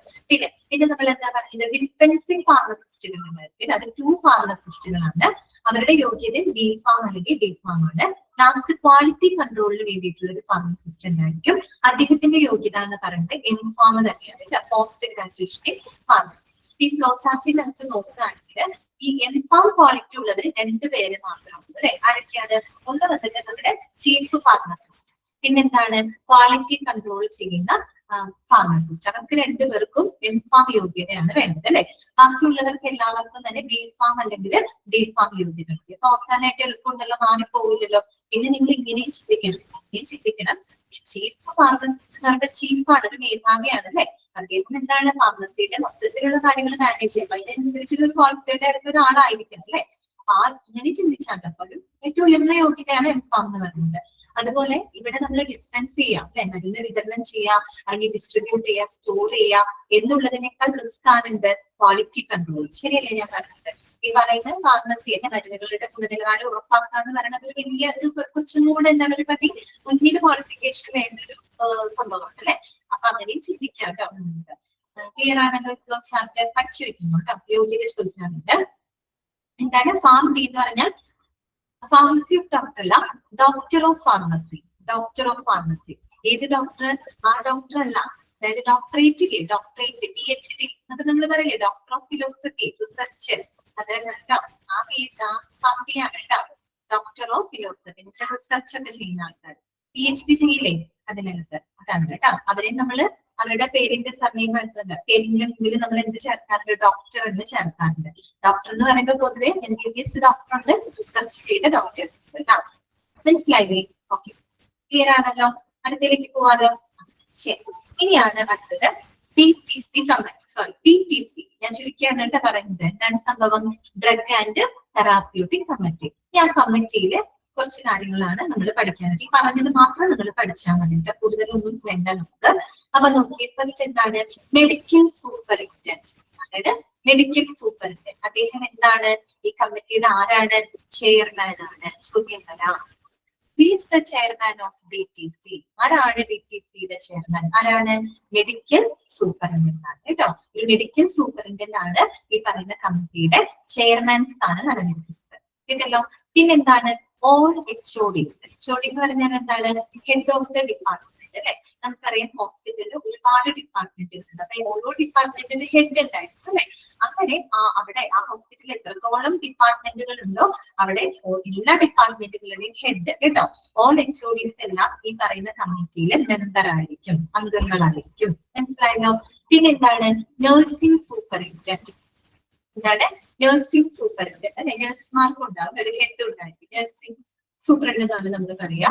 പിന്നെ നമ്മൾ എന്താ പറയുന്നത് ഡിസ്പെൻസിങ് ഫാർമസിസ്റ്റുകളുണ്ടായിരിക്കും. അത് 2 ഫാർമസിസ്റ്റുകളാണ്. അവരുടെ യോഗ്യത B.Pharm അല്ലെങ്കിൽ D.Pharm ആണ്. ലാസ്റ്റ് ക്വാളിറ്റി കൺട്രോളിന് വേണ്ടിയിട്ടുള്ള ഒരു ഫാർമസിസ്റ്റ് ഉണ്ടായിരിക്കും. അദ്ദേഹത്തിന്റെ യോഗ്യത എന്ന് പറയുന്നത് M.Pharm തന്നെയാണ്, പോസ്റ്റ് ഗ്രാജുവേഷൻ ഫാർമസി. ഈ ഫ്ലോ ചാർട്ടിനകത്ത് നോക്കുകയാണെങ്കിൽ ഈ M.Pharm ക്വാളിറ്റി ഉള്ളവർ 2 പേര് മാത്രമാണ് അല്ലെ. ആരൊക്കെയാണ്? ഒന്ന് വന്നിട്ട് നമ്മുടെ ചീഫ് ഫാർമസിസ്റ്റ്, പിന്നെന്താണ് ക്വാളിറ്റി കൺട്രോൾ ചെയ്യുന്ന ഫാർമസിസ്റ്റ്. അവർക്ക് 2 പേർക്കും M.Pharm യോഗ്യതയാണ് വേണ്ടത് അല്ലെ. ബാക്കിയുള്ളവർക്ക് എല്ലാവർക്കും തന്നെ B.Pharm അല്ലെങ്കിൽ D.Pharm യോഗ്യത. നോക്കാനായിട്ട് എളുപ്പമുണ്ടല്ലോ, മാറിപ്പോകില്ലല്ലോ. പിന്നെ നിങ്ങൾ ഇങ്ങനെയും ചിന്തിക്കണം ചീഫ് ഫാർമസിസ്റ്റ് എന്ന് പറയുമ്പോൾ ചീഫാണ്, ഒരു മേധാവിയാണ് അല്ലെ. അദ്ദേഹം എന്താണ് ഫാർമസിയുടെ മൊത്തത്തിലുള്ള കാര്യങ്ങൾ മാനേജ് ചെയ്യുമ്പോൾ അതിനനുസരിച്ചുള്ള ക്വാളിഫൈഡ് ആയിട്ടുള്ള ഒരാളായിരിക്കണം അല്ലെ. ഇങ്ങനെ ചിന്തിച്ചാൽ അപ്പോൾ ഏറ്റവും ഉയർന്ന യോഗ്യതയാണ് M.Pharm എന്ന് പറയുന്നത്. അതുപോലെ ഇവിടെ നമ്മൾ ഡിസ്പെൻസ് ചെയ്യാം അല്ലെ, മരുന്ന് വിതരണം ചെയ്യാം അല്ലെങ്കിൽ ഡിസ്ട്രിബ്യൂട്ട് ചെയ്യാം, സ്റ്റോർ ചെയ്യാം എന്നുള്ളതിനേക്കാൾ റിസ്ക് ആണ് എന്ത്? Quality control. ശരിയല്ലേ ഞാൻ പറഞ്ഞത്? ഈ പറയുന്ന ഫാർമസിയുടെ മരുന്നുകളുടെ ഗുണനിലവാരം ഉറപ്പാക്കുക എന്ന് പറയുന്നത് ഒരു വലിയ ഒരു കുറച്ചും കൂടെ എന്താണ് ഒരു പറ്റി മുന്നിൽ ക്വാളിഫിക്കേഷൻ വേണ്ട ഒരു സംഭവമാണ് അല്ലെ. അപ്പൊ അങ്ങനെയും ചിന്തിക്കാം കേട്ടോ. ക്ലിയർ ആണല്ലോ? ഫ്ലോ ചാർട്ട് പഠിച്ചു വെക്കുന്നു കേട്ടോ. യോഗ്യത ചോദിക്കാറുണ്ട്. എന്താണ് ഫാം ഡി എന്ന് പറഞ്ഞാൽ? ഫാർമസി ഓഫ് ഡോക്ടർ അല്ല, doctor of pharmacy. Doctor of pharmacy ഏത് ഡോക്ടർ? ആ ഡോക്ടർ അല്ല, അതായത് ഡോക്ടറേറ്റ് ഇല്ലേ, ഡോക്ടറേറ്റ് PhD അത് നമ്മൾ പറയില്ലേ, ഡോക്ടർ ഓഫ് ഫിലോസഫി റിസർച്ച്, അതാണ് കേട്ടോ. ആ ഫാമിലിയാണ് കേട്ടോ ഡോക്ടർ ഓഫ് ഫിലോസഫി. റിസർച്ച് ഒക്കെ ചെയ്യുന്ന ആൾക്കാർ PhD ചെയ്യില്ലേ അതിനകത്ത്, അതാണ് കേട്ടോ. അവരെ നമ്മള് അവരുടെ പേരിന്റെ സർനെയിം എടുത്തുണ്ട്, പേരിന്റെ മുമ്പിൽ നമ്മൾ എന്ത് ചേർക്കാറുണ്ട്? ഡോക്ടർ എന്ന് ചേർക്കാറുണ്ട്. ഡോക്ടർ എന്ന് പറയുമ്പോൾ പൊതുവെ MBBS ഡോക്ടർ ഉണ്ട്, റിസർച്ച് ചെയ്ത ഡോക്ടേഴ്സ് കേട്ടോ. മനസ്സിലായില്ലേ? ഓക്കെ, ക്ലിയർ ആണല്ലോ. അടുത്തേക്ക് പോവാലോ. ശരി, ഇനിയാണ് അടുത്തത് PTC കമ്മിറ്റി. സോറി, PTC ഞാൻ ചുരുക്കിയാണ് കേട്ടോ പറയുന്നത്. എന്താണ് സംഭവം? Drug and therapeutic committee. ഈ ആ കമ്മിറ്റിയില് കുറച്ച് കാര്യങ്ങളാണ് നമ്മൾ പഠിക്കാനായിട്ട്. ഈ പറഞ്ഞത് മാത്രം നിങ്ങൾ പഠിച്ചാൽ മതി, കൂടുതലൊന്നും വേണ്ട നമുക്ക്. അപ്പൊ നോക്കി, ഫസ്റ്റ് എന്താണ്? Medical superintendent. അതായത് മെഡിക്കൽ സൂപ്പറിൻറ്റൻഡന്റ് അദ്ദേഹം എന്താണ്? ഈ കമ്മിറ്റിയുടെ ആരാണ്? ചെയർമാൻ ആണ്. ചോദ്യം വരാം, who is the chairman of DTC? ആരാണ് DTCയുടെ ചെയർമാൻ? ആരാണ്? മെഡിക്കൽ സൂപ്പറിൻറ്റൻഡന്റ് ആണ് കേട്ടോ. ഈ മെഡിക്കൽ സൂപ്പറിൻറ്റൻഡന്റ് ആണ് ഈ പറയുന്ന കമ്മിറ്റിയുടെ ചെയർമാൻ സ്ഥാനം നിലനിർത്തുന്നത്. കേട്ടല്ലോ. പിന്നെന്താണ്? All HODs. HOD എന്ന് പറഞ്ഞാൽ എന്താണ്? ഹെഡ് ഓഫ് ദ ഡിപ്പാർട്ട്മെന്റ് അല്ലെ. നമുക്കറിയാം ഹോസ്പിറ്റലിൽ ഒരുപാട് ഡിപ്പാർട്ട്മെന്റുകൾ ഉണ്ട്. അപ്പൊ ഓരോ ഡിപ്പാർട്ട്മെന്റിന് ഹെഡ് ഉണ്ടായിരിക്കും അല്ലെ. അങ്ങനെ അവിടെ ആ ഹോസ്പിറ്റലിൽ എത്രത്തോളം ഡിപ്പാർട്ട്മെന്റുകൾ ഉണ്ടോ അവിടെ എല്ലാ ഡിപ്പാർട്ട്മെന്റുകളുടെയും ഹെഡ് കേട്ടോ. ഓൾ HODs എല്ലാം ഈ പറയുന്ന കമ്മിറ്റിയിലെ മെമ്പർ ആയിരിക്കും, അംഗങ്ങളായിരിക്കും. മനസ്സിലായല്ലോ? പിന്നെ എന്താണ്? Nursing superintendent. എന്താണ്? നഴ്സിംഗ് സൂപ്പറിൻറ്റൻഡന്റ് അല്ലെ. നഴ്സുമാർക്കും ഉണ്ടാവും ഒരു ഹെഡ് ഉണ്ടായിരിക്കും. നഴ്സിംഗ് സൂപ്പറിൻറ്റൻഡന്റ് ആണ് നമ്മൾ പറയാ.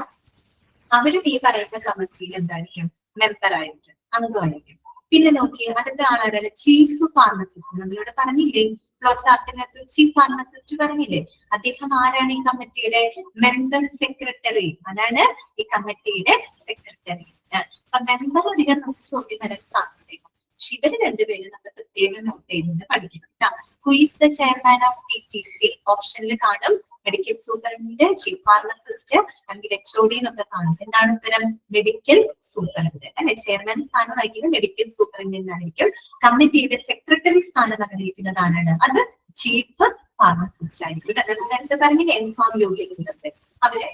അവരും ഈ പറയുന്ന കമ്മിറ്റിയിൽ എന്തായിരിക്കും? മെമ്പർ ആയിരിക്കും, അംഗമായിരിക്കും. പിന്നെ നോക്കി, അടുത്ത ആളാരാണ്? Chief pharmacist. നമ്മളിവിടെ പറഞ്ഞില്ലേ ഫ്ലോ ചാർട്ടിനകത്ത് ചീഫ് ഫാർമസിസ്റ്റ് പറഞ്ഞില്ലേ? അദ്ദേഹം ആരാണ് ഈ കമ്മിറ്റിയുടെ മെമ്പർ സെക്രട്ടറി? അതാണ് ഈ കമ്മിറ്റിയുടെ സെക്രട്ടറി. അപ്പൊ മെമ്പർ അധികം നമുക്ക് ചോദ്യം വരാൻ സാധ്യതയുണ്ട്. പക്ഷെ ഇവര് 2 പേരും നമ്മൾ പ്രത്യേകം നോട്ട് ചെയ്ത് പഠിക്കണം. Who is the chairman of DTC? ഓപ്ഷനിൽ കാണും മെഡിക്കൽ സൂപ്പറിൻറ്റൻഡന്റ്, ചീഫ് ഫാർമസിസ്റ്റ് അല്ലെങ്കിൽ HOD എന്നൊക്കെ കാണും. എന്താണ് ഉത്തരം? മെഡിക്കൽ സൂപ്പറിൻറ്റൻഡന്റ് അല്ലെ. ചെയർമാൻ സ്ഥാനം വഹിക്കുന്നത് മെഡിക്കൽ സൂപ്പറിൻറ്റൻഡന്റ് ആയിരിക്കും. കമ്മിറ്റിയുടെ സെക്രട്ടറി സ്ഥാനം വഹിക്കുന്നത് ആരാണ്? അത് ചീഫ് ഫാർമസിസ്റ്റ് ആയിരിക്കും. നേരത്തെ പറഞ്ഞ M.Pharm യോഗ്യതയുണ്ട് അവരെ.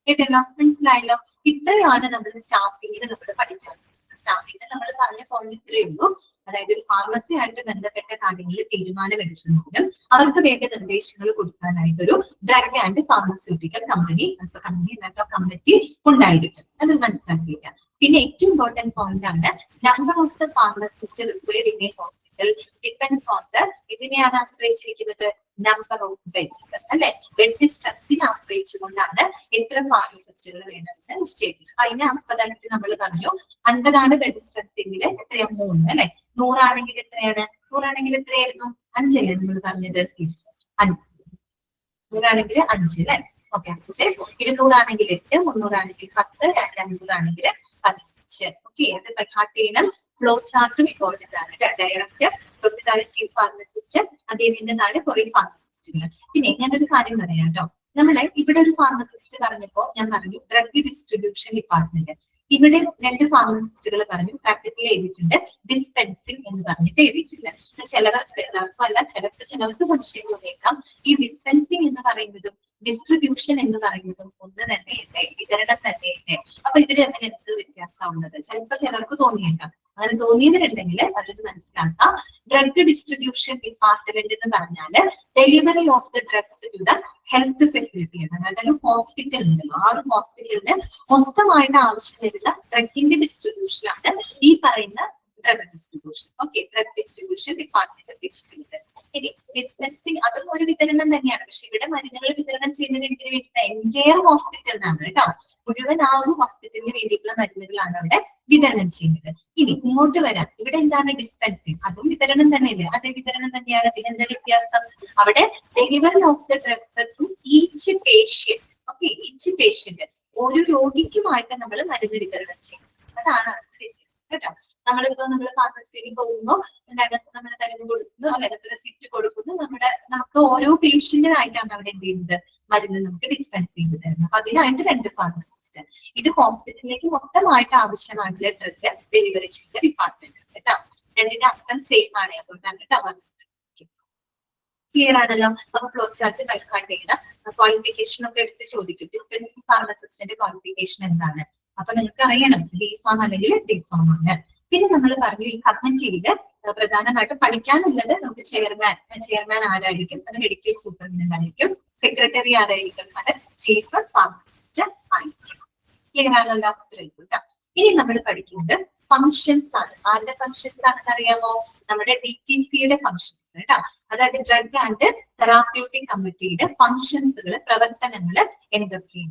കേട്ടല്ലോ? മനസ്സിലായല്ലോ? ഇത്രയാണ് നമ്മൾ സ്റ്റാഫിംഗിൽ നമ്മൾ പഠിക്കാൻ. സ്റ്റാഫിംഗ് നമ്മൾ പറഞ്ഞ പോയിന്റ് ഇത്രയേ ഉള്ളൂ. അതായത് ഒരു ഫാർമസി ആയിട്ട് ബന്ധപ്പെട്ട കാര്യങ്ങളിൽ തീരുമാനമെടുക്കുന്നതിനും അവർക്ക് വേണ്ട നിർദ്ദേശങ്ങൾ കൊടുക്കാനായിട്ടൊരു drug and pharmaceutical company committee ഉണ്ടായിരിക്കും. അത് മനസ്സിലാക്കിയിരിക്കാം. പിന്നെ ഏറ്റവും ഇമ്പോർട്ടന്റ് പോയിന്റ് ആണ് number of the pharmacist required in a hospital depends on the ഇതിനെയാണ് ആശ്രയിച്ചിരിക്കുന്നത് നമ്പർ ഓഫ് ബെഡ്സ് അല്ലെ, ബെഡ് സ്ട്രെങ്തിനെ ആശ്രയിച്ചുകൊണ്ടാണ് എത്ര ഫാർമസിസ്റ്റുകൾ വേണമെന്ന് നിശ്ചയിക്കുന്നത്. അതിനെ ആസ്പദമായിട്ട് നമ്മൾ പറഞ്ഞു 50 ബെഡ് സ്ട്രെങ്ത് എങ്കിൽ എത്രയാണ് 3 അല്ലെ, 100 എത്രയാണ്, 100 എത്രയായിരുന്നു 5 അല്ലേ നമ്മൾ പറഞ്ഞത്, 100 5 അല്ലെ, ഓക്കെ 5, 200 8, 300 10, 500 15. ഓക്കെ, അത് ബൈഹാർട്ട് ചെയ്യണം. ഫ്ലോ ചാർട്ടും ഇമ്പോർട്ടന്റ് ആണ്. ഡയറക്ടർ, തൊട്ട് താഴെ ചീഫ് ഫാർമസിസ്റ്റ്, അദ്ദേഹത്തിന്റെ താഴെ കുറെ ഫാർമസിസ്റ്റുകൾ. പിന്നെ ഞാനൊരു കാര്യം പറയാം കേട്ടോ, നമ്മളെ ഇവിടെ ഒരു ഫാർമസിസ്റ്റ് പറഞ്ഞപ്പോ ഞാൻ പറഞ്ഞു ഡ്രഗ് ഡിസ്ട്രിബ്യൂഷൻ ഡിപ്പാർട്ട്മെന്റ്. ഇവിടെ 2 ഫാർമസിസ്റ്റുകൾ പറഞ്ഞു, പ്രാക്ടിക്കലി എഴുതിയിട്ടുണ്ട് ഡിസ്പെൻസിംഗ് എന്ന് പറഞ്ഞിട്ട് എഴുതിയിട്ടുണ്ട്. ചിലർക്ക് സംശയം തോന്നിയേക്കാം, ഈ ഡിസ്പെൻസിംഗ് എന്ന് പറയുന്നതും ഡിസ്ട്രിബ്യൂഷൻ എന്ന് പറയുന്നതും ഒന്ന് തന്നെയല്ലേ, വിതരണം തന്നെയല്ലേ, അപ്പൊ ഇതിൽ അങ്ങനെ എന്ത് വ്യത്യാസമുള്ളത് ചിലർക്ക് തോന്നിയേക്കാം. അങ്ങനെ തോന്നിയവരുണ്ടെങ്കിൽ അവരത് മനസ്സിലാക്കാം. ഡ്രഗ് ഡിസ്ട്രിബ്യൂഷൻ ഡിപ്പാർട്ട്മെന്റ് എന്ന് പറഞ്ഞാല് delivery of the drugs to the health facility ആണ്. അതായത് ഒരു ഹോസ്പിറ്റൽ ഉണ്ടല്ലോ, ആ ഒരു ഹോസ്പിറ്റലിന് മൊത്തമായിട്ട് ആവശ്യം വരുന്ന ഡ്രഗിന്റെ ഡിസ്ട്രിബ്യൂഷൻ ആണ് ഈ പറയുന്ന drug distribution. Okay, drug distribution department ഉദ്ദേശിക്കുന്നത്. ഇനി ഡിസ്പെൻസിങ് അതും ഒരു വിതരണം തന്നെയാണ്, പക്ഷെ ഇവിടെ മരുന്നുകൾ വിതരണം ചെയ്യുന്നത് എന്തിനു വേണ്ടിയിട്ടാണ്, എൻറ്റയർ ഹോസ്പിറ്റലിനാണ് കേട്ടോ, മുഴുവൻ ആ ഒരു ഹോസ്പിറ്റലിന് വേണ്ടിയിട്ടുള്ള മരുന്നുകളാണ് അവിടെ വിതരണം ചെയ്യുന്നത്. ഇനി ഇങ്ങോട്ട് വരാം, ഇവിടെ എന്താണ് ഡിസ്പെൻസിങ്, അതും വിതരണം തന്നെയല്ലേ, അതേ വിതരണം തന്നെയാണ്. പിന്നെ എന്താ വ്യത്യാസം, അവിടെ delivery of the drugs to each patient. Okay, each patient ഒരു രോഗിക്കുമായിട്ട് നമ്മൾ മരുന്ന് വിതരണം ചെയ്യും, അതാണ് കേട്ടോ. നമ്മൾ ഫാർമസിയിൽ പോകുമ്പോൾ എന്താണ് നമ്മൾ മരുന്ന് കൊടുക്കുന്നു, അല്ലെ റെസിപ്റ്റ് കൊടുക്കുന്നു, നമുക്ക് ഓരോ പേഷ്യന്റിനായിട്ടാണ് അവിടെ എന്ത് ചെയ്യുന്നത്, മരുന്ന് നമുക്ക് ഡിസ്പെൻസ് ചെയ്ത് തരുന്നത്. അപ്പൊ അതിനായിട്ട് 2 ഫാർമസിസ്റ്റ്. ഇത് ഹോസ്പിറ്റലിലേക്ക് മൊത്തമായിട്ട് ആവശ്യമായിട്ടുള്ള ഡ്രഗ് ഡെലിവറി ചെയ്യുന്ന ഡിപ്പാർട്ട്മെന്റ് കേട്ടോ. 2ന്റെ അർത്ഥം സെയിം ആണ്, അതുകൊണ്ടാണ് കേട്ടോ. ക്ലിയർ ആണല്ലോ. അപ്പൊ ഫ്ലോ ചാർട്ട് ബൈഹാർട്ട് ചെയ്യണം. ക്വാളിഫിക്കേഷൻ ഒക്കെ എടുത്ത് ചോദിക്കും, ഡിസ്പെൻസിംഗ് ഫാർമസിസ്റ്റിന്റെ ക്വാളിഫിക്കേഷൻ എന്താണ്, അപ്പൊ നിങ്ങൾക്ക് അറിയണം ബി ഫാം അല്ലെങ്കിൽ ഡി ഫാം ആണ്. പിന്നെ നമ്മൾ പറഞ്ഞു ഈ കമ്മിറ്റിയിൽ പ്രധാനമായിട്ടും പഠിക്കാനുള്ളത് നമുക്ക് ചെയർമാൻ ആരായിരിക്കും, അത് മെഡിക്കൽ സൂപ്രണ്ടന്റ് ആയിരിക്കും, സെക്രട്ടറി ആരായിരിക്കും, അത് ചീഫ് ഫാർമസിസ്റ്റ് ആയിരിക്കും. ക്ലിയർ ആണല്ലോ. ഇനി നമ്മൾ പഠിക്കുന്നത് ഫങ്ഷൻസ് ആണ്. ആരുടെ ഫങ്ഷൻസ് ആണെന്ന് അറിയാമോ, നമ്മുടെ DTCയുടെ ഫങ്ഷൻസ് കേട്ടോ. അതായത് ഡ്രഗ് ആൻഡ് തെറാപ്യൂട്ടിക് കമ്മിറ്റിയുടെ ഫങ്ഷൻസുകൾ, പ്രവർത്തനങ്ങൾ എന്തൊക്കെ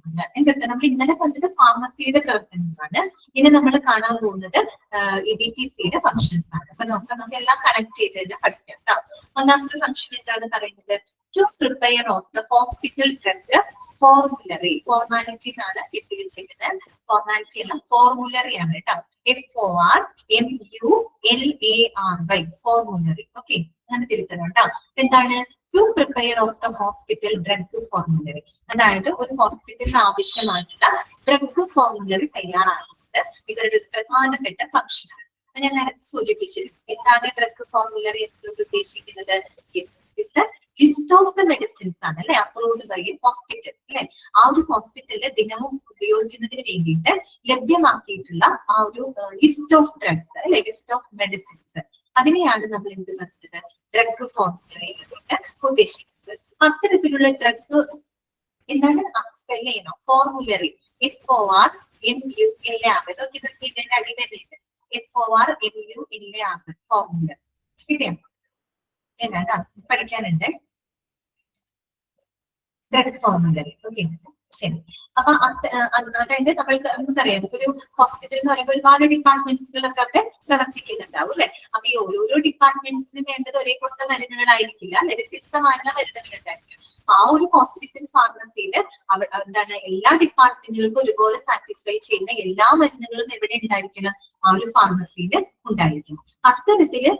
നമ്മൾ ഇന്നലെ കണ്ടത് ഫാർമസിയുടെ പ്രവർത്തനങ്ങളാണ്. ഇനി നമ്മൾ കാണാൻ പോകുന്നത് ഈ DTCയുടെ ഫങ്ഷൻസ് ആണ്. അപ്പൊ നമുക്ക് എല്ലാം കണക്ട് ചെയ്ത് തന്നെ പഠിക്കാം കേട്ടോ. ഒന്നാമത്തെ ഫങ്ഷൻ എന്താണ് പറയുന്നത്, to prepare of the hospital drug formulary. Formality എന്നാണ് എഴുതി വെച്ചിരിക്കുന്നത്, ഫോർമാലിറ്റി അല്ല ഫോർമുലറി ആണ് കേട്ടോ. FORMULARY formulary. ഓക്കെ, അങ്ങനെ തിരുത്തണം കേട്ടോ. എന്താണ് to prepare of the hospital drug formulary, അതായത് ഒരു ഹോസ്പിറ്റലിന് ആവശ്യമായിട്ടുള്ള ഡ്രഗ് ഫോർമുലറി തയ്യാറാക്കുന്നത് ഇവരുടെ പ്രധാനപ്പെട്ട ഫംഗ്ഷനാണ്. ഞാൻ നേരത്തെ സൂചിപ്പിച്ചിരുന്നു, എന്താണ് ഡ്രഗ് ഫോർമുലറി എന്നതുകൊണ്ട് ഉദ്ദേശിക്കുന്നത്, ലിസ്റ്റ് ഓഫ് ദ മെഡിസിൻസ് ആണ് അല്ലെ, അപ്രൂവ്ഡ് ബൈ ഹോസ്പിറ്റൽ അല്ലെ. ആ ഒരു ഹോസ്പിറ്റലിൽ ദിനവും ഉപയോഗിക്കുന്നതിന് വേണ്ടിയിട്ട് ലഭ്യമാക്കിയിട്ടുള്ള ആ ഒരു ലിസ്റ്റ് ഓഫ് ഡ്രഗ്സ് അല്ലെ, ലിസ്റ്റ് ഓഫ് മെഡിസിൻസ്, അതിനെയാണ് നമ്മൾ എന്ത് പറയുന്നത്, ഡ്രഗ് ഫോർമുലറി എന്നുകൊണ്ട് ഉദ്ദേശിക്കുന്നത്. അത്തരത്തിലുള്ള ഡ്രഗ് എന്താണ് സ്പെൽ ചെയ്യണോ, ഫോർമുലറി FORMULAR. ഇതൊക്കെ ഇതിന്റെ അടിമയുണ്ട്, FORMULAR ഫോർമുല. കിട്ടിയോ? എന്നാ പഠിക്കാനുണ്ട് ഡ്രഗ് ഫോർമുലറി. ഓക്കെ, ശരി. അപ്പൊ അതായത് നമ്മൾക്ക് നമുക്കറിയാം, ഒരു ഹോസ്പിറ്റൽ എന്ന് പറയുമ്പോൾ ഒരുപാട് ഡിപ്പാർട്ട്മെന്റ്സുകളൊക്കെ അവിടെ പ്രവർത്തിക്കുന്നുണ്ടാവും അല്ലെ. അപ്പൊ ഈ ഓരോരോ ഡിപ്പാർട്ട്മെന്റ്സിനും വേണ്ടത് ഒരേ പോലത്തെ മരുന്നുകളായിരിക്കില്ല അല്ലെ, വ്യത്യസ്തമായിട്ടുള്ള മരുന്നുകൾ ഉണ്ടായിരിക്കും. ആ ഒരു ഹോസ്പിറ്റൽ ഫാർമസിയിൽ എന്താണ് എല്ലാ ഡിപ്പാർട്ട്മെന്റുകൾക്കും ഒരുപോലെ സാറ്റിസ്ഫൈ ചെയ്യുന്ന എല്ലാ മരുന്നുകളും എവിടെ ഉണ്ടായിരിക്കണം, ആ ഒരു ഫാർമസിയിൽ ഉണ്ടായിരിക്കും. അത്തരത്തില്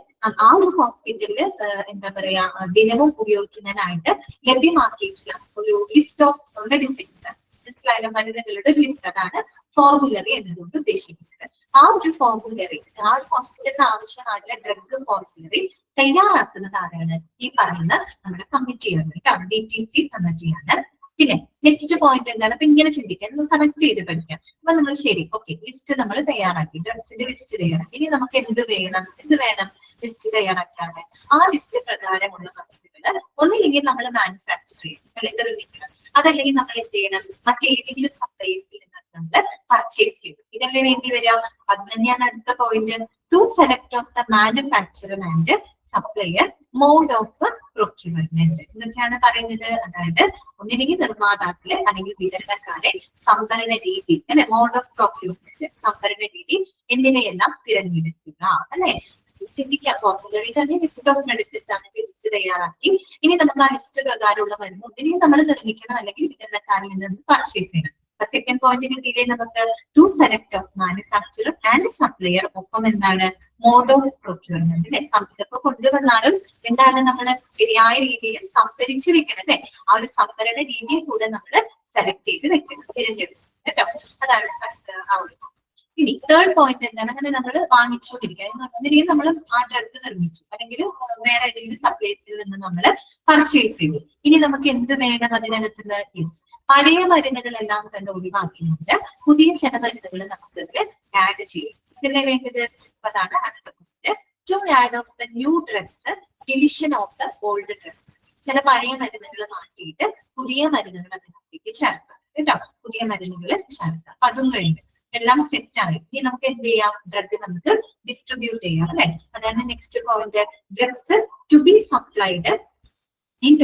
ആ ഒരു ഹോസ്പിറ്റലില് എന്താ പറയാ ദിനവും ഉപയോഗിക്കുന്നതിനായിട്ട് ലഭ്യമാക്കിയിട്ടുള്ള ഒരു ലിസ്റ്റ് ഓഫ് മെഡിസിൻസ്, മനസ്സിലായാലും മരുന്നുകളുടെ ലിസ്റ്റ്, അതാണ് ഫോർമുലറി എന്നതുകൊണ്ട് ഉദ്ദേശിക്കുന്നത്. ആ ഒരു ഫോർമുലറി, ആ ഒരു ഹോസ്പിറ്റലിന് ആവശ്യമായിട്ടുള്ള ഡ്രഗ് ഫോർമുലറി തയ്യാറാക്കുന്നത് ആരാണ്, ഈ പറയുന്ന നമ്മുടെ കമ്മിറ്റിയാണ് കേട്ടോ, DTC കമ്മിറ്റിയാണ്. പിന്നെ നെക്സ്റ്റ് പോയിന്റ് എന്താണ്, അപ്പൊ ഇങ്ങനെ ചിന്തിക്കാൻ നമ്മൾ കണക്ട് ചെയ്ത് പഠിക്കാം. അപ്പൊ നമ്മൾ ശരി ഓക്കെ ലിസ്റ്റ് നമ്മൾ തയ്യാറാക്കി, ഡ്രഗ്സിന്റെ ലിസ്റ്റ് തയ്യാറാക്കി. ഇനി നമുക്ക് എന്ത് വേണം ലിസ്റ്റ് തയ്യാറാക്കാതെ ആ ലിസ്റ്റ് പ്രകാരമുള്ള മരുന്നുകൾ ഒന്നില്ലെങ്കിൽ നമ്മൾ മാനുഫാക്ചർ ചെയ്യണം, നിർമ്മിക്കണം, അതല്ലെങ്കിൽ നമ്മൾ എന്ത് ചെയ്യണം, മറ്റേതെങ്കിലും സപ്ലൈസിൽ നിന്ന് നമ്മൾ പർച്ചേസ് ചെയ്യും. ഇതല്ലേ വേണ്ടി വരാം. അത് തന്നെയാണ് അടുത്ത point, to select of the manufacturer and supplier, mode of procurement. എന്തൊക്കെയാണ് പറയുന്നത്? അതായത് ഒന്നില്ലെങ്കിൽ നിർമ്മാതാക്കളെ അല്ലെങ്കിൽ വിതരണക്കാരെ, സംഭരണ രീതി അല്ലെ, മോഡ് ഓഫ് പ്രൊക്യൂർമെന്റ്, സംഭരണ രീതി എന്നിവയെല്ലാം തിരഞ്ഞെടുക്കുക അല്ലെ. ചിന്തിക്കാം, ഫോർമുലറി തന്നെ ലിസ്റ്റ് ഓഫ് മെഡിസിൻസ് ആണ്, ലിസ്റ്റ് തയ്യാറാക്കി ഇനി നമുക്ക് ആ ലിസ്റ്റ് പ്രകാരമുള്ള മരുന്ന് ഒന്നിനെയും നമ്മൾ നിർമ്മിക്കണം അല്ലെങ്കിൽ വിതരണക്കാരിൽ നിന്ന് പർച്ചേസ് ചെയ്യണം. സെക്കൻഡ് പോയിന്റ് കിട്ടിയില്ലേ നമുക്ക്? To select of manufacturer and supplier, ഒപ്പം എന്താണ് മോഡ് ഓഫ് പ്രൊക്യൂർമെന്റ് അല്ലെ. ഇതൊക്കെ കൊണ്ടുവന്നാലും എന്താണ് നമ്മൾ ശരിയായ രീതിയിൽ സംഭരിച്ചു വെക്കണം അല്ലെ. ആ ഒരു സംഭരണ രീതിയും കൂടെ നമ്മൾ സെലക്ട് ചെയ്ത് വെക്കണം, തിരഞ്ഞെടുക്കണം കേട്ടോ. അതാണ് ആ ഒരു. ഇനി തേർഡ് പോയിന്റ് എന്താണ്? അങ്ങനെ നമ്മൾ വാങ്ങിച്ചുകൊണ്ടിരിക്കുക, ഒന്നിനെയും നമ്മൾ ആ ഡ്രഗ് നിർമ്മിച്ചു അല്ലെങ്കിൽ വേറെ ഏതെങ്കിലും സപ്ലൈസിൽ നിന്ന് നമ്മൾ പർച്ചേസ് ചെയ്തു. ഇനി നമുക്ക് എന്ത് വേണം അതിനകത്ത്? യെസ്, പഴയ മരുന്നുകളെല്ലാം തന്നെ ഒഴിവാക്കിയുണ്ട്, പുതിയ ചില മരുന്നുകൾ നമുക്ക് ഇതിൽ ആഡ് ചെയ്യും. ഇതിലെ വേണ്ടത് അതാണ് അടുത്ത point. To add of the new drugs, deletion of the old drugs. ചില പഴയ മരുന്നുകൾ മാറ്റിയിട്ട് പുതിയ മരുന്നുകൾ അതിനകത്തേക്ക് ചേർക്കാം കേട്ടോ. പുതിയ മരുന്നുകൾ ചേർക്കാം. അപ്പൊ അതും കഴിഞ്ഞു, എല്ലാം സെറ്റ് ആണ്. ഇനി നമുക്ക് എന്ത് ചെയ്യാം? ഡ്രഗ് നമുക്ക് ഡിസ്ട്രിബ്യൂട്ട് ചെയ്യാം അല്ലെ. അതാണ് next point. Drugs to be supplied in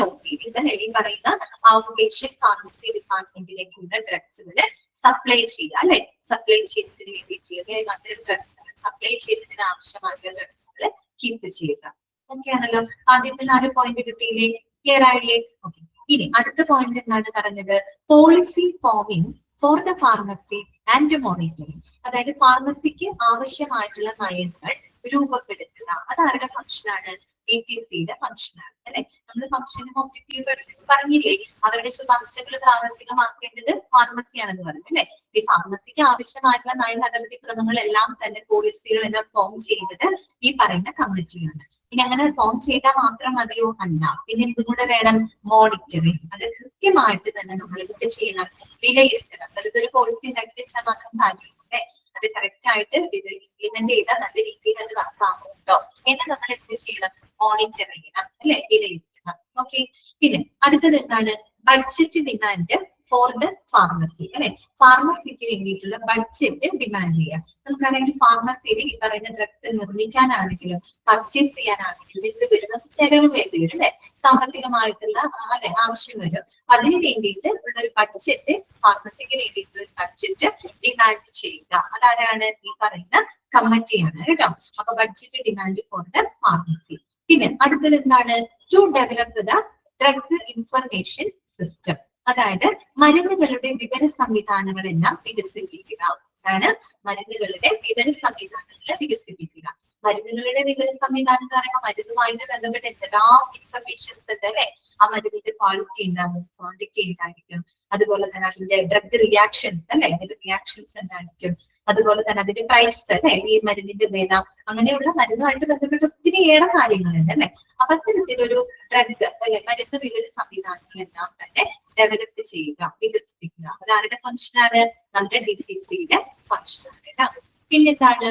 ഈ പറയുന്ന ഔട്ട്പേഷ്യന്റ് ഫാർമസി ഡിപ്പാർട്ട്മെന്റിലേക്കുള്ള ഡ്രഗ്സുകൾ സപ്ലൈ ചെയ്യുക അല്ലെ. സപ്ലൈ ചെയ്യുന്നതിന് വേണ്ടിയിട്ട് അത്തരം ഡ്രഗ്സ് സപ്ലൈ ചെയ്യുന്നതിന് ആവശ്യമായിട്ടുള്ള ഡ്രഗ്സുകൾ കീപ്പ് ചെയ്യുക. ഓക്കെ ആണല്ലോ. ആദ്യത്തെ 4 പോയിന്റ് കിട്ടിയില്ലേ? ക്ലിയർ ആയില്ലേ? ഓക്കെ. ഇനി അടുത്ത പോയിന്റ് എന്താണ് പറഞ്ഞത്? Policy forming for the pharmacy and monitoring. അതായത് ഫാർമസിക്ക് ആവശ്യമായിട്ടുള്ള നയങ്ങൾ രൂപപ്പെടുത്തുക. അതാരുടെ ഫംഗ്ഷനാണ്? ATCയുടെ ഫംഗ്ഷനാണ് അല്ലെ. നമ്മൾ ഫംഗ്ഷനും ഒബ്ജക്റ്റീവ് പറഞ്ഞില്ലേ, അവരുടെ ശുപാർശകൾ പ്രാവർത്തികമാക്കേണ്ടത് ഫാർമസിയാണെന്ന് പറഞ്ഞു അല്ലെ. ഈ ഫാർമസിക്ക് ആവശ്യമായിട്ടുള്ള നയ നടപടിക്രമങ്ങളെല്ലാം തന്നെ പോളിസികളെല്ലാം ഫോം ചെയ്യുന്നത് ഈ പറയുന്ന കമ്മിറ്റിയാണ്. ഇനി അങ്ങനെ ഫോം ചെയ്താൽ മാത്രം മതിയോ? അല്ല, പിന്നെ എന്തും കൂടെ വേണം? മോണിറ്ററിങ്. അത് കൃത്യമായിട്ട് തന്നെ നമ്മൾ എന്ത് ചെയ്യണം? വിലയിരുത്തണം. വെറുതെ ഒരു പോളിസി ഉണ്ടാക്കി വെച്ചാൽ മാത്രം കാര്യമില്ല അല്ലെ. അത് കറക്റ്റ് ആയിട്ട് ഇത് ഇംപ്ലിമെന്റ് ചെയ്താൽ നല്ല രീതിയിൽ അത് വർക്കാകുന്നുണ്ടോ എന്ന് നമ്മൾ എന്ത് ചെയ്യണം? മോണിറ്റർ ചെയ്യണം അല്ലെ, വിലയിരുത്തണം. ഓക്കെ. പിന്നെ അടുത്തത് എന്താണ്? Budget demand for the pharmacy അല്ലെ. ഫാർമസിക്ക് വേണ്ടിയിട്ടുള്ള ബഡ്ജറ്റ് ഡിമാൻഡ് ചെയ്യാം. നമുക്കറിയാം ഫാർമസിയിൽ ഈ പറയുന്ന ഡ്രഗ്സ് നിർമ്മിക്കാനാണെങ്കിലും പർച്ചേസ് ചെയ്യാനാണെങ്കിലും എന്ത് വരും? നമുക്ക് ചെലവ് വേണ്ടി വരും അല്ലെ. സാമ്പത്തികമായിട്ടുള്ള അല്ലെ ആവശ്യം വരും. അതിന് വേണ്ടിയിട്ട് ഉള്ള ഒരു ബഡ്ജറ്റ്, ഫാർമസിക്ക് വേണ്ടിയിട്ടുള്ള ഒരു ബഡ്ജറ്റ് ഡിമാൻഡ് ചെയ്യുക. അതാരാണ്? ഈ പറയുന്ന കമ്മിറ്റിയാണ് കേട്ടോ. അപ്പൊ budget demand for the pharmacy. പിന്നെ അടുത്തത് എന്താണ്? To develop the drug information system. അതായത് മരുന്നുകളുടെ വിവര സംവിധാനങ്ങളെല്ലാം വികസിപ്പിക്കുക. അതാണ് മരുന്നുകളുടെ വിവര സംവിധാനങ്ങൾ വികസിപ്പിക്കുക. മരുന്നുകളുടെ വിവര സംവിധാനം എന്ന് പറയുമ്പോൾ മരുന്നുമായിട്ട് ബന്ധപ്പെട്ട എന്തെല്ലാം ഇൻഫർമേഷൻസ് ഉണ്ട് അല്ലെ. ആ മരുന്നിന്റെ ക്വാളിറ്റി ഉണ്ടാകും, ക്വാണ്ടിറ്റി ഉണ്ടായിരിക്കും, അതുപോലെ തന്നെ അതിന്റെ ഡ്രഗ് റിയാക്ഷൻസ് അല്ലെ, അതിന്റെ റിയാക്ഷൻസ് ഉണ്ടായിരിക്കും, അതുപോലെ തന്നെ അതിന്റെ പ്രൈസ് അല്ലെ, ഈ മരുന്നിന്റെ വില, അങ്ങനെയുള്ള മരുന്നുമായിട്ട് ബന്ധപ്പെട്ട ഒത്തിരിയേറെ കാര്യങ്ങളുണ്ട് അല്ലെ. അപ്പൊ അത്തരത്തിലൊരു ഡ്രഗ് അല്ലെ മരുന്ന് വിവര സംവിധാനങ്ങളെല്ലാം തന്നെ ഡെവലപ്പ് ചെയ്യുക, വികസിപ്പിക്കുക. അതാരുടെ ഫംഗ്ഷനാണ്? നമ്മുടെ DTCയുടെ ഫംഗ്ഷനാണ് കേട്ടോ. പിന്നെന്താണ്?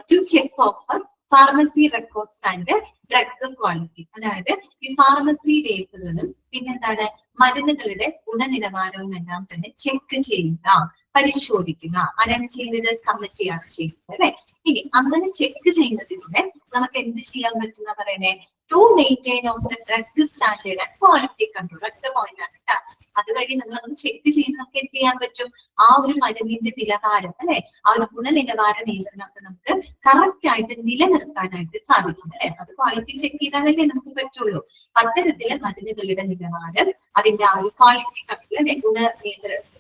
To check of pharmacy records and drug quality. അതായത് ഈ ഫാർമസി രേഖകളും പിന്നെന്താണ് മരുന്നുകളുടെ ഗുണനിലവാരവും എല്ലാം തന്നെ ചെക്ക് ചെയ്യുക, പരിശോധിക്കുക. ആരാണ് ചെയ്യുന്നത്? കമ്മിറ്റിയാണ് ചെയ്യുന്നത് അല്ലെ. ഇനി അങ്ങനെ ചെക്ക് ചെയ്യുന്നതിലൂടെ നമുക്ക് എന്ത് ചെയ്യാൻ പറ്റുന്ന പറയണേ? To maintain of the drug standard and quality control. അടുത്ത പോയിന്റ് ആണ് കേട്ടോ. അതുവഴി നമ്മൾ അത് ചെക്ക് ചെയ്ത് നമുക്ക് എന്ത് ചെയ്യാൻ പറ്റും? ആ ഒരു മരുന്നിന്റെ നിലവാരം അല്ലെ, ആ ഒരു ഗുണനിലവാര നിയന്ത്രണമൊക്കെ നമുക്ക് കറക്റ്റ് ആയിട്ട് നിലനിർത്താനായിട്ട് സാധിക്കും അല്ലെ. അത് ക്വാളിറ്റി ചെക്ക് ചെയ്താലല്ലേ നമുക്ക് പറ്റുള്ളൂ. അത്തരത്തില് മരുന്നുകളുടെ നിലവാരം, അതിന്റെ ആ ഒരു ക്വാളിറ്റി കൺട്രോൾ അല്ലെ,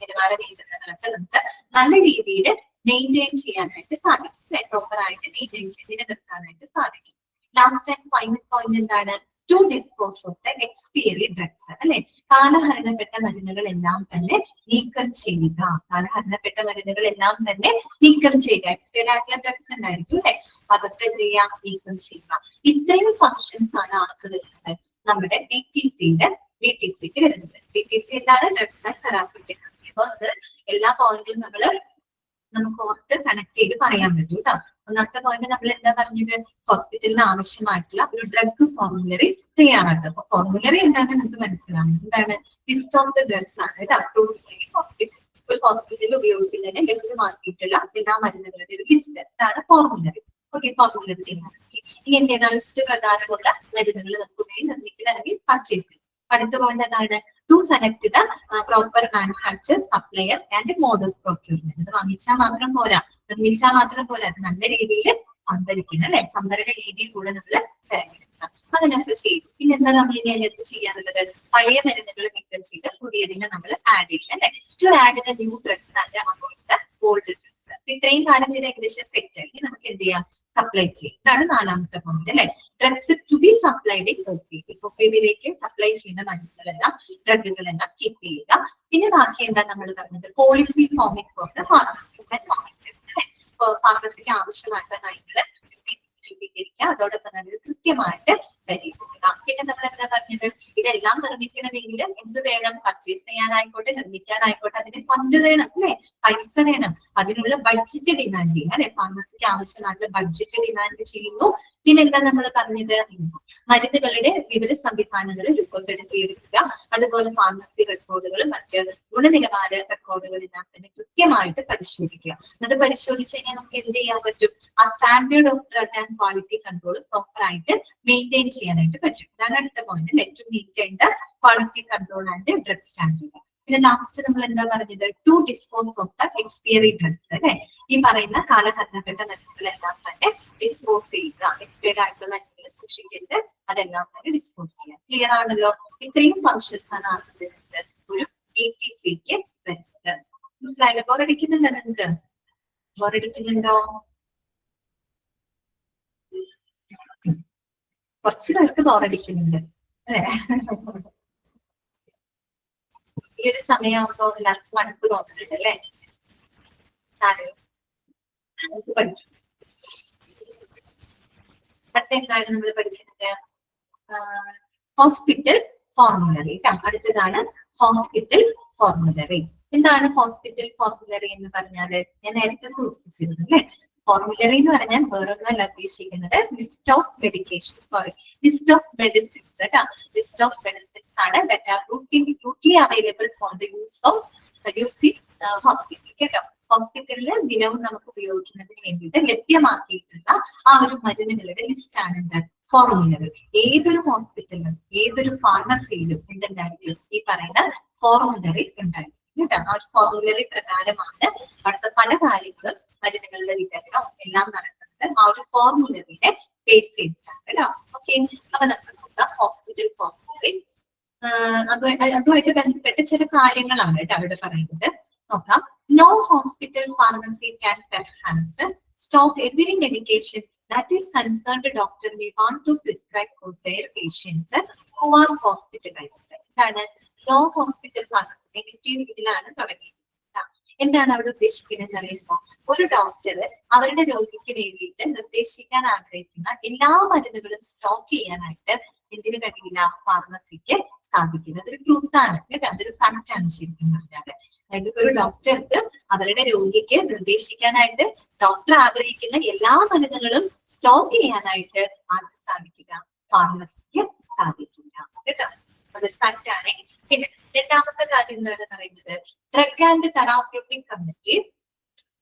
നിലവാര നിയന്ത്രണങ്ങളൊക്കെ നമുക്ക് നല്ല രീതിയിൽ മെയിൻറ്റെയിൻ ചെയ്യാനായിട്ട് സാധിക്കും അല്ലെ. പ്രോപ്പർ ആയിട്ട് മെയിൻറ്റെയിൻ ചെയ്ത് നിലനിർത്താനായിട്ട് സാധിക്കും. ലാസ്റ്റ് ആൻഡ് ഫൈനൽ പോയിന്റ് എന്താണ്? To dispose of the expiry drugs അല്ലെ. കാലഹരണപ്പെട്ട മരുന്നുകൾ എല്ലാം തന്നെ നീക്കം ചെയ്യുക. കാലഹരണപ്പെട്ട മരുന്നുകൾ എല്ലാം തന്നെ നീക്കം ചെയ്യുക. എക്സ്പയർഡ് ആയിട്ടുള്ള ഡ്രഗ്സ് ഉണ്ടായിരിക്കും അല്ലെ, അതൊക്കെ എന്ത് ചെയ്യാം? നീക്കം ചെയ്യുക. ഇത്രയും ഫങ്ഷൻസ് ആണ് ആർക്ക് വരുന്നത്? നമ്മുടെ DTCക്ക് വരുന്നത്. DTC എന്താണ്? Drugs and therapeutic. അപ്പൊ എല്ലാ പോയിന്റും നമുക്ക് ഓർത്ത് കണക്ട് ചെയ്ത് പറയാൻ പറ്റും കേട്ടോ. ഒന്നാമത്തെ പോയിന്റ് നമ്മൾ എന്താ പറഞ്ഞത്? ഹോസ്പിറ്റലിന് ആവശ്യമായിട്ടുള്ള ഒരു ഡ്രഗ് ഫോർമുലറി തയ്യാറാക്കുക. അപ്പൊ ഫോർമുലറി എന്താണെന്ന് നിങ്ങൾക്ക് മനസ്സിലാവും. എന്താണ്? ലിസ്റ്റ് ഓഫ് ദ ഡ്രഗ്സ് ആണ് കേട്ടോ. ഹോസ്പിറ്റലിൽ ഉപയോഗിക്കുന്നതിന് ലഭ്യമാക്കിയിട്ടുള്ള എല്ലാ മരുന്നുകളുടെ ഒരു ലിസ്റ്റ്, ഇതാണ് ഫോർമുലറി. ഓക്കെ, ഫോർമുലറി തയ്യാറാക്കി. ഇനി എന്താണ് ലിസ്റ്റ് പ്രകാരമുള്ള മരുന്നുകൾ നമുക്ക് നിർമ്മിക്കുക അല്ലെങ്കിൽ പർച്ചേസ് ചെയ്യും. അടുത്ത പോയിന്റ് എന്താണ്? To select the proper manufacture, supplier and mode of procurement. അത് വാങ്ങിച്ചാൽ മാത്രം പോരാ, നിർമ്മിച്ചാൽ മാത്രം പോരാ, അത് നല്ല രീതിയിൽ സംഭരിക്കണം അല്ലെ. സംഭരണ രീതിയിൽ കൂടെ നമ്മൾ തിരഞ്ഞെടുക്കണം. അതിനകത്ത് ചെയ്തു. പിന്നെ എന്താ നമ്മൾ ഇനി അതിനകത്ത് ചെയ്യാറുള്ളത്? പഴയ മരുന്നുകൾ നീക്കം ചെയ്ത് പുതിയതിനെ നമ്മൾ ആഡ് ചെയ്യില്ല അല്ലെ. To add the new drugs and avoid the old drugs. ഇത്രയും കാലം ചെയ്ത ഏകദേശം സെറ്റ് ആയി, നമുക്ക് എന്ത് ചെയ്യാം? സപ്ലൈ ചെയ്യും. ഇതാണ് നാലാമത്തെ പോയിന്റ് അല്ലെ. Drugs to be supplied in ഒപിവിയിലേക്ക് സപ്ലൈ ചെയ്യുന്ന മരുന്നുകളെല്ലാം, ഡ്രഗുകളെല്ലാം കീപ്പ് ചെയ്യുക. പിന്നെ ബാക്കി എന്താ നമ്മൾ പറഞ്ഞത്? പോളിസി ഫോമിംഗ് ഫോർ ദ ഫാർമസിക്ക് ആവശ്യമായിട്ടുള്ള നയങ്ങള് രൂപീകരിക്കുക, അതോടൊപ്പം തന്നെ കൃത്യമായിട്ട് പരിഹരിക്കുക. പിന്നെ നമ്മൾ എന്താ പറഞ്ഞത്? ഇതെല്ലാം നിർമ്മിക്കണമെങ്കിൽ എന്ത് വേണം? പർച്ചേസ് ചെയ്യാനായിക്കോട്ടെ, നിർമ്മിക്കാനായിക്കോട്ടെ, അതിന് ഫണ്ട് വേണം അല്ലെ, പൈസ വേണം. അതിനുള്ള ബഡ്ജറ്റ് ഡിമാൻഡ് ചെയ്യുക അല്ലെ. ഫാർമസിക്ക് ആവശ്യമായിട്ടുള്ള ബഡ്ജറ്റ് ഡിമാൻഡ് ചെയ്യുന്നു. പിന്നെ എന്താ നമ്മൾ പറഞ്ഞത്? മരുന്നുകളുടെ വിവര സംവിധാനങ്ങൾ രൂപപ്പെടുത്തിയെടുക്കുക, അതുപോലെ ഫാർമസി റെക്കോർഡുകളും മറ്റ് ഗുണനിലവാര റെക്കോർഡുകളെല്ലാം തന്നെ കൃത്യമായിട്ട് പരിശോധിക്കുക. അത് പരിശോധിച്ച് കഴിഞ്ഞാൽ നമുക്ക് എന്ത് ചെയ്യാൻ പറ്റും? ആ standard of drug and quality control proper ആയിട്ട് മെയിൻറ്റെയിൻ ചെയ്യാനായിട്ട് പറ്റും. ഇതാണ് അടുത്ത പോയിന്റ് അല്ലെ. To maintain the quality control and drug standard. പിന്നെ ലാസ്റ്റ് നമ്മൾ എന്താ പറഞ്ഞത്? To dispose of the expiry drugs അല്ലെ. ഈ പറയുന്ന കാലഘട്ടപ്പെട്ട മരുന്നുകളെല്ലാം തന്നെ ഡിസ്പോസ് ചെയ്യുക. എക്സ്പയർഡ് ആയിട്ടുള്ള മരുന്നുകൾ സൂക്ഷിക്കരുത്, അതെല്ലാം തന്നെ ഡിസ്പോസ് ചെയ്യുക. ക്ലിയർ ആണല്ലോ? ഇത്രയും ഫങ്ഷൻസ് ആണ് ആർക്കുന്നത്? ഒരു ATCക്ക് വരുന്നത്. മനസ്സിലായല്ലോ? ബോറടിക്കുന്നുണ്ടോ നിങ്ങൾക്ക്? ബോറടിക്കുന്നുണ്ടോ? കുറച്ചു പേർക്ക് ബോറടിക്കുന്നുണ്ട് അല്ലെ. ഈ ഒരു സമയമാകുമ്പോ എല്ലാവർക്കും മടുപ്പ് തോന്നുന്നുണ്ട് അല്ലെ. പഠിക്കും. അടുത്ത എന്താണ് നമ്മൾ പഠിക്കുന്നത്? Hospital formulary. അടുത്തതാണ് ഹോസ്പിറ്റൽ ഫോർമുലറി. എന്താണ് ഹോസ്പിറ്റൽ ഫോർമുലറി എന്ന് പറഞ്ഞാല്? ഞാൻ നേരത്തെ സൂചിപ്പിച്ചിരുന്നു അല്ലെ. ഫോർമുലറി എന്ന് പറഞ്ഞാൽ വേറൊന്നുമല്ല ഉദ്ദേശിക്കുന്നത് list of medication, list of medicines കേട്ടോ. ലിസ്റ്റ് ഓഫ് മെഡിസിൻസ് ആണ് that are routinely available for the use in hospital കേട്ടോ. ഹോസ്പിറ്റലിൽ ദിനവും നമുക്ക് ഉപയോഗിക്കുന്നതിന് വേണ്ടിയിട്ട് ലഭ്യമാക്കിയിട്ടുള്ള ആ ഒരു മരുന്നുകളുടെ ലിസ്റ്റ് ആണ് എന്താ? ഫോർമുലറി. ഏതൊരു ഹോസ്പിറ്റലിലും ഏതൊരു ഫാർമസിയിലും എന്തുണ്ടായിരിക്കും? ഈ പറയുന്ന ഫോർമുലറി ഉണ്ടായിരിക്കും കേട്ടോ. ആ ഒരു ഫോർമുലറി പ്രകാരമാണ് അടുത്ത പല കാര്യങ്ങളും മരുന്നുകളുടെ വിതരണം എല്ലാം നടക്കുന്നത് ആ ഒരു ഫോർമുലറിനെ ബേസ് ചെയ്തിട്ടാണ് കേട്ടോ. ഓക്കെ, അപ്പൊ നമുക്ക് നോക്കാം ഹോസ്പിറ്റൽ ഫോർമുലറി. അതുമായിട്ട് ബന്ധപ്പെട്ട ചില കാര്യങ്ങളാണ് കേട്ടോ അവിടെ പറയുന്നത്. നോക്കാം. No hospital pharmacy can perhaps stock every medication that is concerned doctor may want to prescribe for their patients who are hospitalized. എന്താണ് നോ ഹോസ്പിറ്റൽ ഫാർമസി? നെഗറ്റീവ് ഇതിലാണ് തുടങ്ങിയത്. എന്താണ് അവിടെ ഉദ്ദേശിക്കുന്നത് അറിയുമ്പോൾ, ഒരു ഡോക്ടർ അവരുടെ രോഗിക്ക് വേണ്ടിയിട്ട് നിർദ്ദേശിക്കാൻ ആഗ്രഹിക്കുന്ന എല്ലാ മരുന്നുകളും സ്റ്റോക്ക് ചെയ്യാനായിട്ട് എന്തിനു കഴിയില്ല? ഫാർമസിക്ക് സാധിക്കില്ല. അതൊരു ട്രൂത്ത് ആണ് കേട്ടോ, അതൊരു ഫാക്റ്റ് ആണ് ശരിക്കും പറഞ്ഞാല്. അതായത് ഒരു ഡോക്ടർക്ക് അവരുടെ രോഗിക്ക് നിർദ്ദേശിക്കാനായിട്ട് ഡോക്ടർ ആഗ്രഹിക്കുന്ന എല്ലാ മരുന്നുകളും സ്റ്റോക്ക് ചെയ്യാനായിട്ട് ആർക്ക് സാധിക്കില്ല? ഫാർമസിക്ക് സാധിക്കില്ല കേട്ടോ. അതൊരു ഫാക്റ്റ് ആണ്. പിന്നെ രണ്ടാമത്തെ കാര്യം എന്താണ് പറയുന്നത്? Drug and therapeutic committee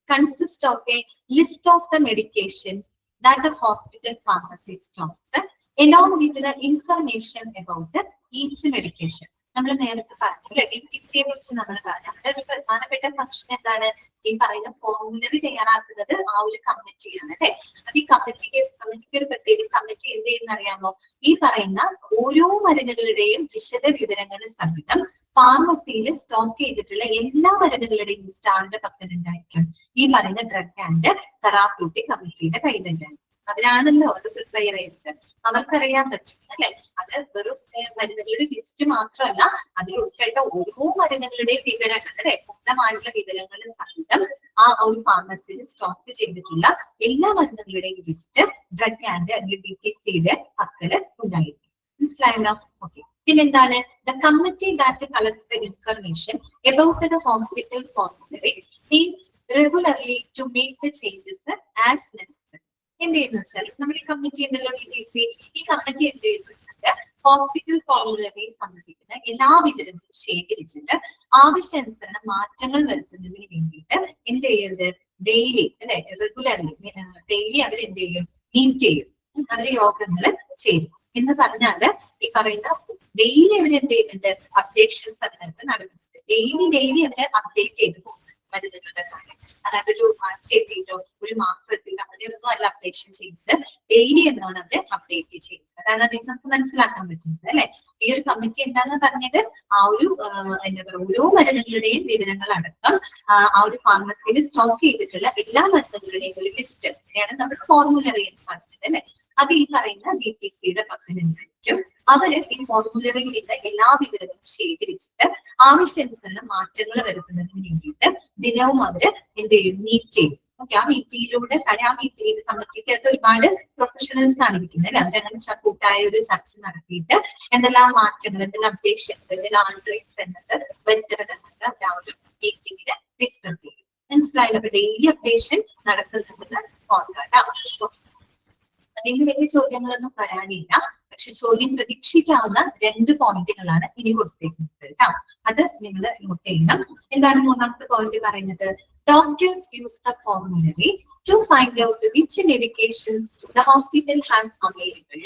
consist of a list of the medications that the hospital pharmacy stocks along with the information about each medication. നമ്മൾ നേരത്തെ പറഞ്ഞില്ലേ DTCയെ കുറിച്ച് നമ്മൾ പറഞ്ഞു. അവിടെ ഒരു പ്രധാനപ്പെട്ട ഫംഗ്ഷൻ എന്താണ്? ഈ പറയുന്ന ഫോർമുലറി തയ്യാറാക്കുന്നത് ആ ഒരു കമ്മിറ്റിയാണ് അല്ലെ. അത് ഈ കമ്മിറ്റിക്ക് ഒരു പ്രത്യേക കമ്മിറ്റി എന്ത് ചെയ്യുന്ന അറിയാമോ? ഈ പറയുന്ന ഓരോ മരുന്നുകളുടെയും വിശദ വിവരങ്ങൾ സഹിതം ഫാർമസിയിൽ സ്റ്റോക്ക് ചെയ്തിട്ടുള്ള എല്ലാ മരുന്നുകളുടെയും ലിസ്റ്റ് ആളുടെ പക്കലുണ്ടായിരിക്കും. ഈ പറയുന്ന ഡ്രഗ് ആൻഡ് തെറാപ്യൂട്ടിക് കമ്മിറ്റിയുടെ കയ്യിലുണ്ടായിരിക്കും. അതിനാണല്ലോ അത് പ്രിപ്പയർ ചെയ്തത്. അവർക്കറിയാൻ പറ്റും അല്ലെ. അത് വെറും മരുന്നുകളുടെ ലിസ്റ്റ് മാത്രമല്ല, അതിൽ ഉൾപ്പെട്ട ഓരോ മരുന്നുകളുടെയും വിവരങ്ങൾ അല്ലെ, പൂർണ്ണമായിട്ടുള്ള വിവരങ്ങൾ സഹിതം ആ ഒരു ഫാർമസിയിൽ സ്റ്റോക്ക് ചെയ്തിട്ടുള്ള എല്ലാ മരുന്നുകളുടെയും ലിസ്റ്റ് ഡ്രഗ് ആൻഡ് അല്ലെങ്കിൽ DTCയുടെ പക്കല് ഉണ്ടായിരിക്കും. മനസ്സിലായല്ലോ? ഓക്കെ. പിന്നെന്താണ്? The committee that collects the information about the hospital formulary meets regularly to make the changes as necessary. എന്ത് ചെയ്യുന്നു വെച്ചാൽ നമ്മൾ ഈ കമ്മിറ്റി ഉണ്ടല്ലോ DTC, ഈ കമ്മിറ്റി എന്ത് ചെയ്യുന്നു വെച്ചാൽ ഹോസ്പിറ്റൽ ഫോർമുലറിയെ സംബന്ധിക്കുന്ന എല്ലാ വിവരങ്ങളും ശേഖരിച്ചിട്ട് ആവശ്യാനുസരണം മാറ്റങ്ങൾ വരുത്തുന്നതിന് വേണ്ടിയിട്ട് എന്ത് ചെയ്യരുത്? ഡെയിലി അല്ലെ, റെഗുലർലി ഡെയിലി അവർ എന്ത് ചെയ്യും? മീറ്റ് ചെയ്യും. അവര് യോഗങ്ങൾ ചെയ്തു എന്ന് പറഞ്ഞാല് ഈ പറയുന്ന ഡെയിലി അവർ എന്ത് ചെയ്യുന്നുണ്ട്, അപ്ഡേഷൻസ് അതിനകത്ത് നടത്തുന്നുണ്ട്. ഡെയിലി അവര് അപ്ഡേറ്റ് ചെയ്ത് പോകുന്നുണ്ട് മരുന്നുകളുടെ കാര്യം. അല്ലാണ്ട് ഒരു ആഴ്ച എത്തിയിട്ടോ ഒരു മാസം എത്തിയിട്ടോ അങ്ങനെയൊന്നും അല്ല അപ്ഡേഷൻ ചെയ്യുന്നത്. ഡെയിലി എന്നാണ് അവര് അപ്ഡേറ്റ് ചെയ്യുന്നത്. അതാണ് അതിൽ നമുക്ക് മനസ്സിലാക്കാൻ പറ്റുന്നത് അല്ലെ. ഈ ഒരു കമ്മിറ്റി എന്താണെന്ന് പറഞ്ഞത്, ആ ഒരു എന്താ പറയുക, ഓരോ മരുന്നുകളുടെയും വിവരങ്ങൾ അടക്കം ആ ഒരു ഫാർമസിയിൽ സ്റ്റോക്ക് ചെയ്തിട്ടുള്ള എല്ലാ മരുന്നുകളുടെയും ഒരു ലിസ്റ്റ് അങ്ങനെയാണ് നമ്മൾ ഫോർമുലറി എന്ന് പറഞ്ഞത് അല്ലെ. അത് ഈ പറയുന്ന BTCയുടെ പക്കലുണ്ടായിരിക്കും. അവര് ഈ ഫോർമുലറിയിൽ നിന്ന് എല്ലാ വിവരങ്ങളും ശേഖരിച്ചിട്ട് ആവശ്യാനുസരണം മാറ്റങ്ങൾ വരുത്തുന്നതിന് വേണ്ടിയിട്ട് ദിനവും അവര് എന്ത് ചെയ്യും, മീറ്റ് ചെയ്യും. ഓക്കെ, ആ മീറ്റിങ്ങിലൂടെ ആ മീറ്റിംഗ് കമ്മിറ്റിക്കകത്ത് ഒരുപാട് പ്രൊഫഷണൽസ് ആണ് ഇരിക്കുന്നത് അല്ലെ. അവരങ്ങനെ കൂട്ടായ ഒരു ചർച്ച നടത്തിയിട്ട് എന്തെല്ലാം മാറ്റങ്ങൾ, എന്തെല്ലാം അപ്ഡേഷൻസ്, എന്തെല്ലാം ആൾട്ടറേറ്റ്സ് എന്നത് വരുത്തണമെന്ന് ആ ഒരു മീറ്റിംഗില് ഡിസ്കസ് ചെയ്യും. മനസ്സിലായില്ല. അപ്പൊ ഡെയിലി അപ്ഡേഷൻ നടക്കുന്നുണ്ടെന്ന് ഓർക്കാം. അതിന് വലിയ ചോദ്യങ്ങളൊന്നും വരാനില്ല. പക്ഷെ ചോദ്യം പ്രതീക്ഷിക്കാവുന്ന 2 പോയിന്റുകളാണ് ഇനി കൊടുത്തേക്കുന്നത് കേട്ടോ. അത് നിങ്ങൾ നോട്ട് ചെയ്യണം. എന്താണ് മൂന്നാമത്തെ പോയിന്റ് പറയുന്നത്? Doctors use the formulary to find out which medications the hospital has available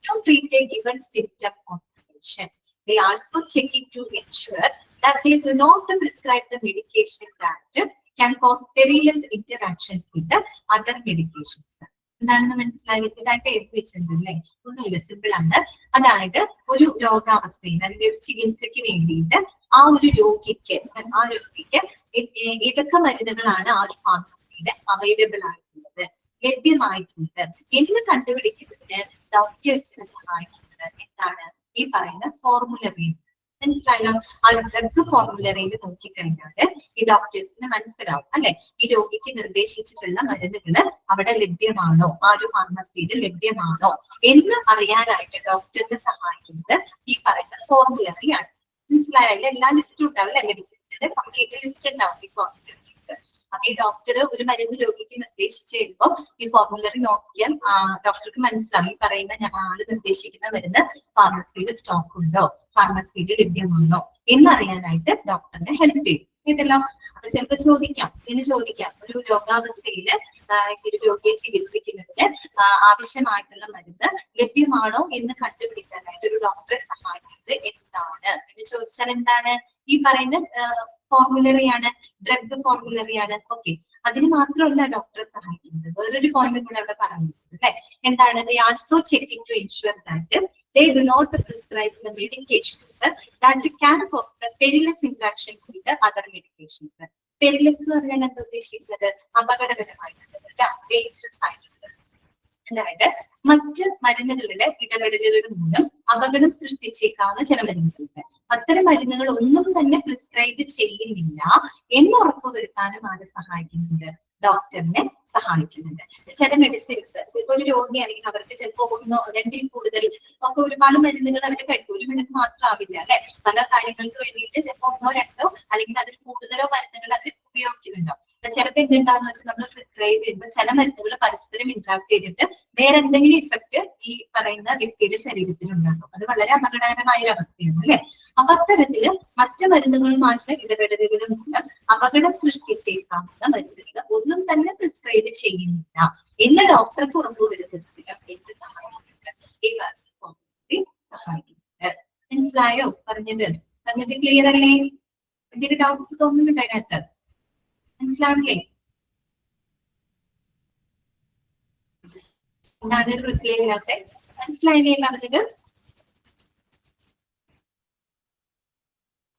to treat a given symptom of the patient. They also checking to ensure that they do not prescribe the medication that can cause perilous interactions with the other medications. എന്താണെന്ന് മനസ്സിലാക്കിയതായിട്ട് എഴുതി വെച്ചിട്ടുണ്ടല്ലേ? ഒന്നുമില്ല, simple ആണ്. അതായത് ഒരു രോഗാവസ്ഥയിൽ അല്ലെങ്കിൽ ഒരു ചികിത്സയ്ക്ക് വേണ്ടിയിട്ട് ആ രോഗിക്ക് ഏതൊക്കെ മരുന്നുകളാണ് ആ ഒരു ഫാർമസിയിൽ അവൈലബിൾ ആയിട്ടുള്ളത്, ലഭ്യമായിട്ടുള്ളത് എന്ന് കണ്ടുപിടിക്കുന്നതിന് ഡോക്ടേഴ്സിനെ സഹായിക്കുന്നത് എന്താണ്? ഈ പറയുന്ന ഫോർമുലറി. മനസ്സിലായല്ലോ? ആ ഡ്രഗ് ഫോർമുലറിയിൽ നോക്കിക്കഴിഞ്ഞാല് ഈ ഡോക്ടേഴ്സിന് മനസ്സിലാവും അല്ലെ, ഈ രോഗിക്ക് നിർദ്ദേശിച്ചിട്ടുള്ള മരുന്നുകള് അവിടെ ലഭ്യമാണോ, ആ ഒരു ഫാർമസിയിൽ ലഭ്യമാണോ എന്ന് അറിയാനായിട്ട് ഡോക്ടറിനെ സഹായിക്കുന്നത് ഈ പറയുന്ന ഫോർമുലറിയാണ്. മനസ്സിലായാലും എല്ലാ ലിസ്റ്റും ഉണ്ടാവും അല്ലെ, മെഡിസിൻസിന്റെ കംപ്ലീറ്റ് ലിസ്റ്റ് ഉണ്ടാവും ഈ ഫോർമുലറി. അപ്പൊ ഈ ഡോക്ടർ ഒരു മരുന്ന് രോഗിക്ക് നിർദ്ദേശിച്ചു കഴിയുമ്പോൾ ഈ ഫോർമുലറി നോക്കിയാൽ ഡോക്ടർക്ക് മനസ്സിലാവും ഈ പറയുന്ന ആള് നിർദ്ദേശിക്കുന്ന മരുന്ന് ഫാർമസിയിൽ സ്റ്റോക്ക് ഉണ്ടോ, ഫാർമസിയിൽ ലഭ്യമാണോ എന്നറിയാനായിട്ട് ഡോക്ടറിനെ ഹെൽപ്പ് ചെയ്യും. കേട്ടല്ലോ? അപ്പൊ ചിലപ്പോൾ ചോദിക്കാം ഒരു രോഗാവസ്ഥയില് ഒരു രോഗിയെ ചികിത്സിക്കുന്നതിന് ആവശ്യമായിട്ടുള്ള മരുന്ന് ലഭ്യമാണോ എന്ന് കണ്ടുപിടിക്കാനായിട്ട് ഒരു ഡോക്ടറെ സഹായിക്കുന്നത് എന്താണ് എന്ന് ചോദിച്ചാൽ എന്താണ്? ഈ പറയുന്ന ഫോർമുലറിയാണ്, ഡ്രഗ് ഫോർമുലറിയാണ്. ഓക്കെ, അതിന് മാത്രമല്ല ഡോക്ടറെ സഹായിക്കുന്നത്, വേറൊരു പോയിന്റ് കൂടെ അവിടെ പറഞ്ഞിട്ടുണ്ട് അല്ലെ. എന്താണ്? They also checking to ensure that they do not prescribe the medications that can cause the perilous interactions with the other medications. Perilous എന്ന് പറഞ്ഞാൽ എന്താ ഉദ്ദേശിക്കുന്നത്? അപകടകരമായിട്ടുള്ളത്, dangerous ആയിട്ടുള്ളത്. അതായത് മറ്റ് മരുന്നുകളുടെ ഇടപെടലുകൾ മൂലം അപകടം സൃഷ്ടിച്ചേക്കാവുന്ന ചില മരുന്നുകളുണ്ട്. അത്തരം മരുന്നുകൾ ഒന്നും തന്നെ പ്രിസ്ക്രൈബ് ചെയ്യുന്നില്ല എന്ന് ഉറപ്പുവരുത്താനും ആരെ സഹായിക്കുന്നുണ്ട്? ഡോക്ടറിനെ സഹായിക്കുന്നുണ്ട്. ചില മെഡിസിൻസ് ഇപ്പൊ ഒരു രോഗിയാണെങ്കിൽ അവർക്ക് ചിലപ്പോ 1 2 2 കൂടുതൽ ഒക്കെ ഒരുപാട് മരുന്നുകൾ അവർ കഴിക്കും. ഒരു മരുന്ന് മാത്രമാവില്ല അല്ലെ, പല കാര്യങ്ങൾക്ക് വേണ്ടിയിട്ട് ചിലപ്പോ 1 2 അല്ലെങ്കിൽ അതിൽ കൂടുതലോ മരുന്നുകൾ അവർ ഉപയോഗിക്കുന്നുണ്ടോ. ചിലപ്പോൾ എന്തുണ്ടാകുന്ന വെച്ചാൽ നമ്മൾ പ്രിസ്ക്രൈബ് ചെയ്യുമ്പോൾ ചില മരുന്നുകൾ പരസ്പരം ഇന്ററാക്ട് ചെയ്തിട്ട് വേറെ എന്തെങ്കിലും ഇഫക്റ്റ് ഈ പറയുന്ന വ്യക്തിയുടെ ശരീരത്തിൽ ഉണ്ടാകും. അത് വളരെ അപകടകരമായ ഒരു അവസ്ഥയാണ് അല്ലെ. അപ്പൊ അത്തരത്തില് മറ്റു മരുന്നുകളുമായിട്ടുള്ള ഇടപെടലുകൾ മൂലം അപകടം സൃഷ്ടിച്ചേക്കാവുന്ന മരുന്നുകൾ ഒന്നും തന്നെ പ്രിസ്ക്രൈബ് ചെയ്യുന്നില്ല എന്ന് ഡോക്ടർക്ക് ഉറപ്പുവരുത്തുന്നതിന് എന്ത് സഹായിക്കുന്നുണ്ട്? ഈ സഹായിക്കുന്നുണ്ട്. മനസ്സിലായോ പറഞ്ഞത്? ക്ലിയർ അല്ലേ? എന്തെങ്കിലും ഡൗട്ട്സ് തോന്നുന്നുണ്ട് അതിനകത്ത്? മനസ്സിലാവില്ലേ? എന്താണ് റിപ്ലൈ ചെയ്യാത്തെ? മനസ്സിലായില്ലേ പറഞ്ഞത്?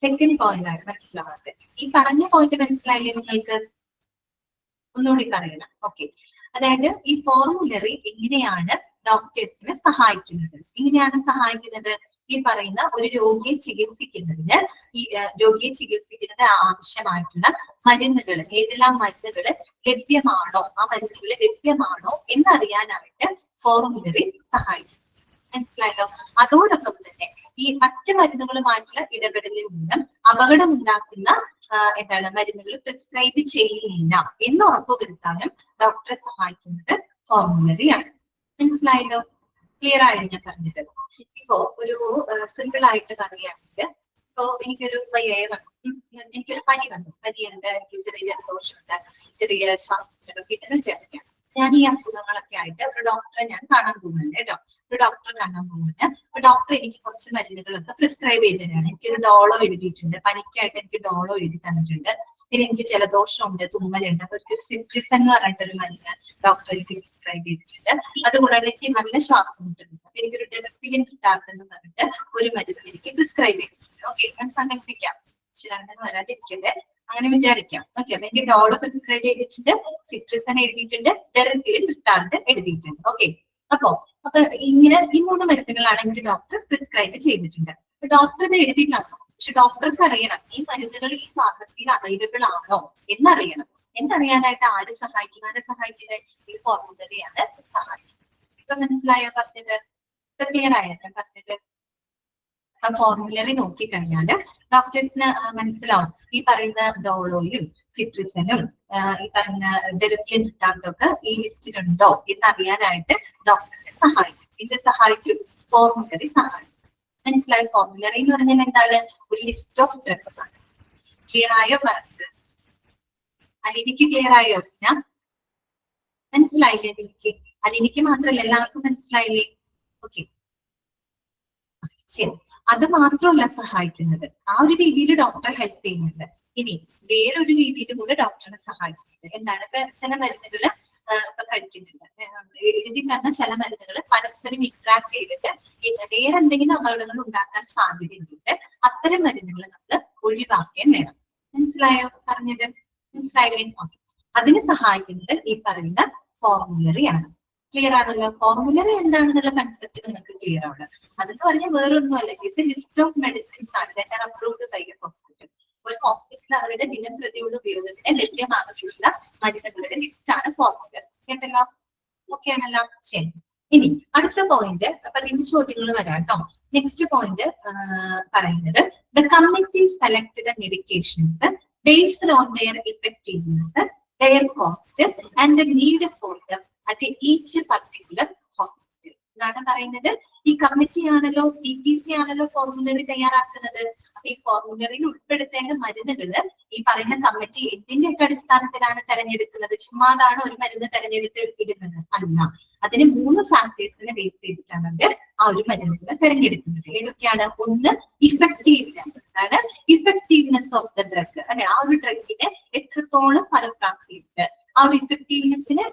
സെക്കൻഡ് പോയിന്റ് ആണ് മനസ്സിലാവാത്തത്. ഈ പറഞ്ഞ പോയിന്റ് മനസ്സിലായില്ലേ നിങ്ങൾക്ക്? ഒന്നുകൂടി പറയണം. ഓക്കെ, അതായത് ഈ ഫോർമുലറി എങ്ങനെയാണ് ഡോക്ടേഴ്സിനെ സഹായിക്കുന്നത്? എങ്ങനെയാണ് സഹായിക്കുന്നത്? ഈ പറയുന്ന ഒരു രോഗിയെ ചികിത്സിക്കുന്നതിന് ആവശ്യമായിട്ടുള്ള മരുന്നുകൾ, ഏതെല്ലാം മരുന്നുകൾ ലഭ്യമാണോ, ആ മരുന്നുകൾ ലഭ്യമാണോ എന്നറിയാനായിട്ട് ഫോർമുലറി സഹായിക്കും. മനസ്സിലായല്ലോ? അതോടൊപ്പം തന്നെ ഈ മറ്റു മരുന്നുകളുമായിട്ടുള്ള ഇടപെടലിൽ മൂലം അപകടം ഉണ്ടാക്കുന്ന മരുന്നുകൾ പ്രിസ്ക്രൈബ് ചെയ്യുന്നില്ല എന്ന് ഉറപ്പുവരുത്താനും ഡോക്ടറെ സഹായിക്കുന്നത് ഫോർമുലറിയാണ്. മനസ്സിലായല്ലോ? ക്ലിയർ ആയോ ഞാൻ പറഞ്ഞത്? ഇപ്പോ ഒരു സിമ്പിൾ ആയിട്ട് പറയുകയാണെങ്കിൽ, ഇപ്പോ എനിക്കൊരു പനി വന്നു, പനിയുണ്ട്, എനിക്ക് ചെറിയ ജലദോഷമുണ്ട്, ചെറിയ ശ്വാസമുട്ടൊക്കെ ഉണ്ടെന്ന് വിചാരിക്കാം. ഞാൻ ഈ അസുഖങ്ങളൊക്കെ ആയിട്ട് ഒരു ഡോക്ടറെ ഞാൻ കാണാൻ പോകുന്നുണ്ട് കേട്ടോ. ഒരു ഡോക്ടറെ കാണാൻ പോകുന്നുണ്ട്. അപ്പൊ ഡോക്ടർ എനിക്ക് കുറച്ച് മരുന്നുകളൊക്കെ പ്രിസ്ക്രൈബ് ചെയ്ത് തരാണ്. എനിക്കൊരു ഡോളോ എഴുതിയിട്ടുണ്ട്, പനിക്കായിട്ട് എനിക്ക് ഡോളോ എഴുതി തന്നിട്ടുണ്ട്. പിന്നെ എനിക്ക് ജലദോഷമുണ്ട്, തുമ്മലുണ്ട്, അപ്പൊ ഒരു സിട്രിസൺ എന്ന് പറഞ്ഞിട്ടൊരു മരുന്ന് ഡോക്ടർ എനിക്ക് പ്രിസ്ക്രൈബ് ചെയ്തിട്ടുണ്ട്. അതുകൂടാതെ എനിക്ക് നല്ല ശ്വാസം മുട്ടുണ്ട്, അപ്പൊ എനിക്കൊരു ഡെർഫിലിൻ കിട്ടാത്തെന്ന് പറഞ്ഞിട്ട് ഒരു മരുന്ന് എനിക്ക് പ്രിസ്ക്രൈബ് ചെയ്തിട്ടുണ്ട്. ഓക്കെ, ഞാൻ സങ്കല്പിക്കാം, അങ്ങനെ വരാതിരിക്കട്ടെ, അങ്ങനെ വിചാരിക്കാം. ഓക്കെ, അപ്പൊ എനിക്ക് ഡോളോ പ്രിസ്ക്രൈബ് ചെയ്തിട്ടുണ്ട്, സിട്രിസൺ എഴുതിയിട്ടുണ്ട്, ഡെർഫിലിൻ കിട്ടാണ്ട് എഴുതിയിട്ടുണ്ട്. ഓക്കെ, അപ്പൊ ഇങ്ങനെ ഈ 3 മരുന്നുകളാണ് എനിക്ക് ഡോക്ടർ പ്രിസ്ക്രൈബ് ചെയ്തിട്ടുണ്ട്. ഡോക്ടർ ഇത് എഴുതി തന്നു, പക്ഷെ ഡോക്ടർക്ക് അറിയണം ഈ മരുന്നുകൾ ഈ ഫാർമസിയിൽ അവൈലബിൾ ആണോ എന്നറിയണം. എന്നറിയാനായിട്ട് ആര് സഹായിക്കും? ആരെ സഹായിക്കുന്നത്? ഈ ഫോർമുലറിയാണ് സഹായിക്കുന്നത്. ഇപ്പൊ മനസ്സിലായോ പറഞ്ഞത്? ക്ലിയർ ആയോ ഞാൻ പറഞ്ഞത്? ആ ഫോർമുലറി നോക്കിക്കഴിഞ്ഞാല് ഡോക്ടേഴ്സിന് മനസ്സിലാവും ഈ പറയുന്ന ഡോളോയും സിട്രിസനും ഈ പറയുന്ന ഡെറിഫിലിൻ കിട്ടാണ്ടൊക്കെ ഈ ലിസ്റ്റിലുണ്ടോ എന്നറിയാനായിട്ട് ഡോക്ടറെ സഹായിക്കും. ഇത് സഹായിക്കും, ഫോർമുലറി സഹായിക്കും. മനസ്സിലായ? ഫോർമുലറി എന്ന് പറഞ്ഞാൽ എന്താണ്? ഒരു ലിസ്റ്റ് ഓഫ് ഡ്രഗ്സ് ആണ്. ക്ലിയർ ആയോ പറഞ്ഞത്? അലിനിക്ക് ക്ലിയർ ആയോ? ഞാൻ മനസ്സിലായില്ലേ? അലിനിക്ക് മാത്രമല്ല, എല്ലാവർക്കും മനസ്സിലായില്ലേ? ഓക്കെ, ശരി. അത് മാത്രമല്ല സഹായിക്കുന്നത്, ആ ഒരു രീതിയിൽ ഡോക്ടർ ഹെൽപ്പ് ചെയ്യുന്നുണ്ട്. ഇനി വേറൊരു രീതിയിൽ കൂടെ ഡോക്ടറെ സഹായിക്കുന്നുണ്ട്. എന്താണ്? ഇപ്പൊ ചില മരുന്നുകള് ഇപ്പൊ കഴിക്കുന്നുണ്ട്, എഴുതി തന്ന ചില മരുന്നുകൾ പരസ്പരം ഇന്ററാക്ട് ചെയ്തിട്ട് വേറെ എന്തെങ്കിലും അപകടങ്ങൾ ഉണ്ടാക്കാൻ സാധ്യതയുണ്ട്. അത്തരം മരുന്നുകൾ നമ്മൾ ഒഴിവാക്കുകയും വേണം. മനസ്സിലായോ പറഞ്ഞത്? മനസ്സിലായില്ലേ? അതിന് സഹായിക്കുന്നത് ഈ പറയുന്ന ഫോർമുലറി ആണ്. ക്ലിയർ ആണല്ലോ? ഫോർമുലറി എന്താണെന്നുള്ള കൺസെപ്റ്റ് നിങ്ങൾക്ക് ക്ലിയർ ആണ്. അതെന്ന് പറഞ്ഞാൽ വേറൊന്നുമല്ല, it's a list of medicines ആണ് that are approved by a hospital. ഒരു ഹോസ്പിറ്റൽ അവരുടെ ദിനംപ്രതിയുള്ള ഉപയോഗത്തിന് ലഭ്യമാകുന്ന മരുന്നുകളുടെ ലിസ്റ്റ് ആണ് ഫോർമുലറി. കേട്ടല്ലോ? ഓക്കെ ആണല്ലോ? ശരി. ഇനി അടുത്ത പോയിന്റ്, അപ്പൊ അതിന്റെ ചോദ്യങ്ങൾ വരാം കേട്ടോ. നെക്സ്റ്റ് പോയിന്റ് പറയുന്നത് the committee select the medications based on their effectiveness, their cost and the need for them at each particular hospital. ഇതാണ് പറയുന്നത്. ഈ കമ്മിറ്റി ആണല്ലോ, PTC ആണല്ലോ ഫോർമുലറി തയ്യാറാക്കുന്നത്. അപ്പൊ ഈ ഫോർമുലറിയിൽ ഉൾപ്പെടുത്തേണ്ട മരുന്നുകള് ഈ പറയുന്ന കമ്മിറ്റി എന്തിന്റെയൊക്കെ അടിസ്ഥാനത്തിലാണ് തെരഞ്ഞെടുക്കുന്നത്? ചുമ്മാതാണ് ഒരു മരുന്ന് തെരഞ്ഞെടുത്ത് ഇടുന്നത്? അല്ല, അതിന് 3 ഫാക്ടേഴ്സിനെ ബേസ് ചെയ്തിട്ടാണ് അവർ ആ ഒരു മരുന്നുകളെ തെരഞ്ഞെടുക്കുന്നത്. ഏതൊക്കെയാണ്? ഒന്ന്, ഇഫക്റ്റീവ്നെസ്. എന്താണ്? ഇഫക്റ്റീവ്നെസ് ഓഫ് ദ ഡ്രഗ്, അല്ലെ? ആ ഒരു ഡ്രഗിന് എത്രത്തോളം ഫലപ്രാപ്തിയുണ്ട്, ആ ഒരു ഇഫക്റ്റീവ്നെസ്സിന്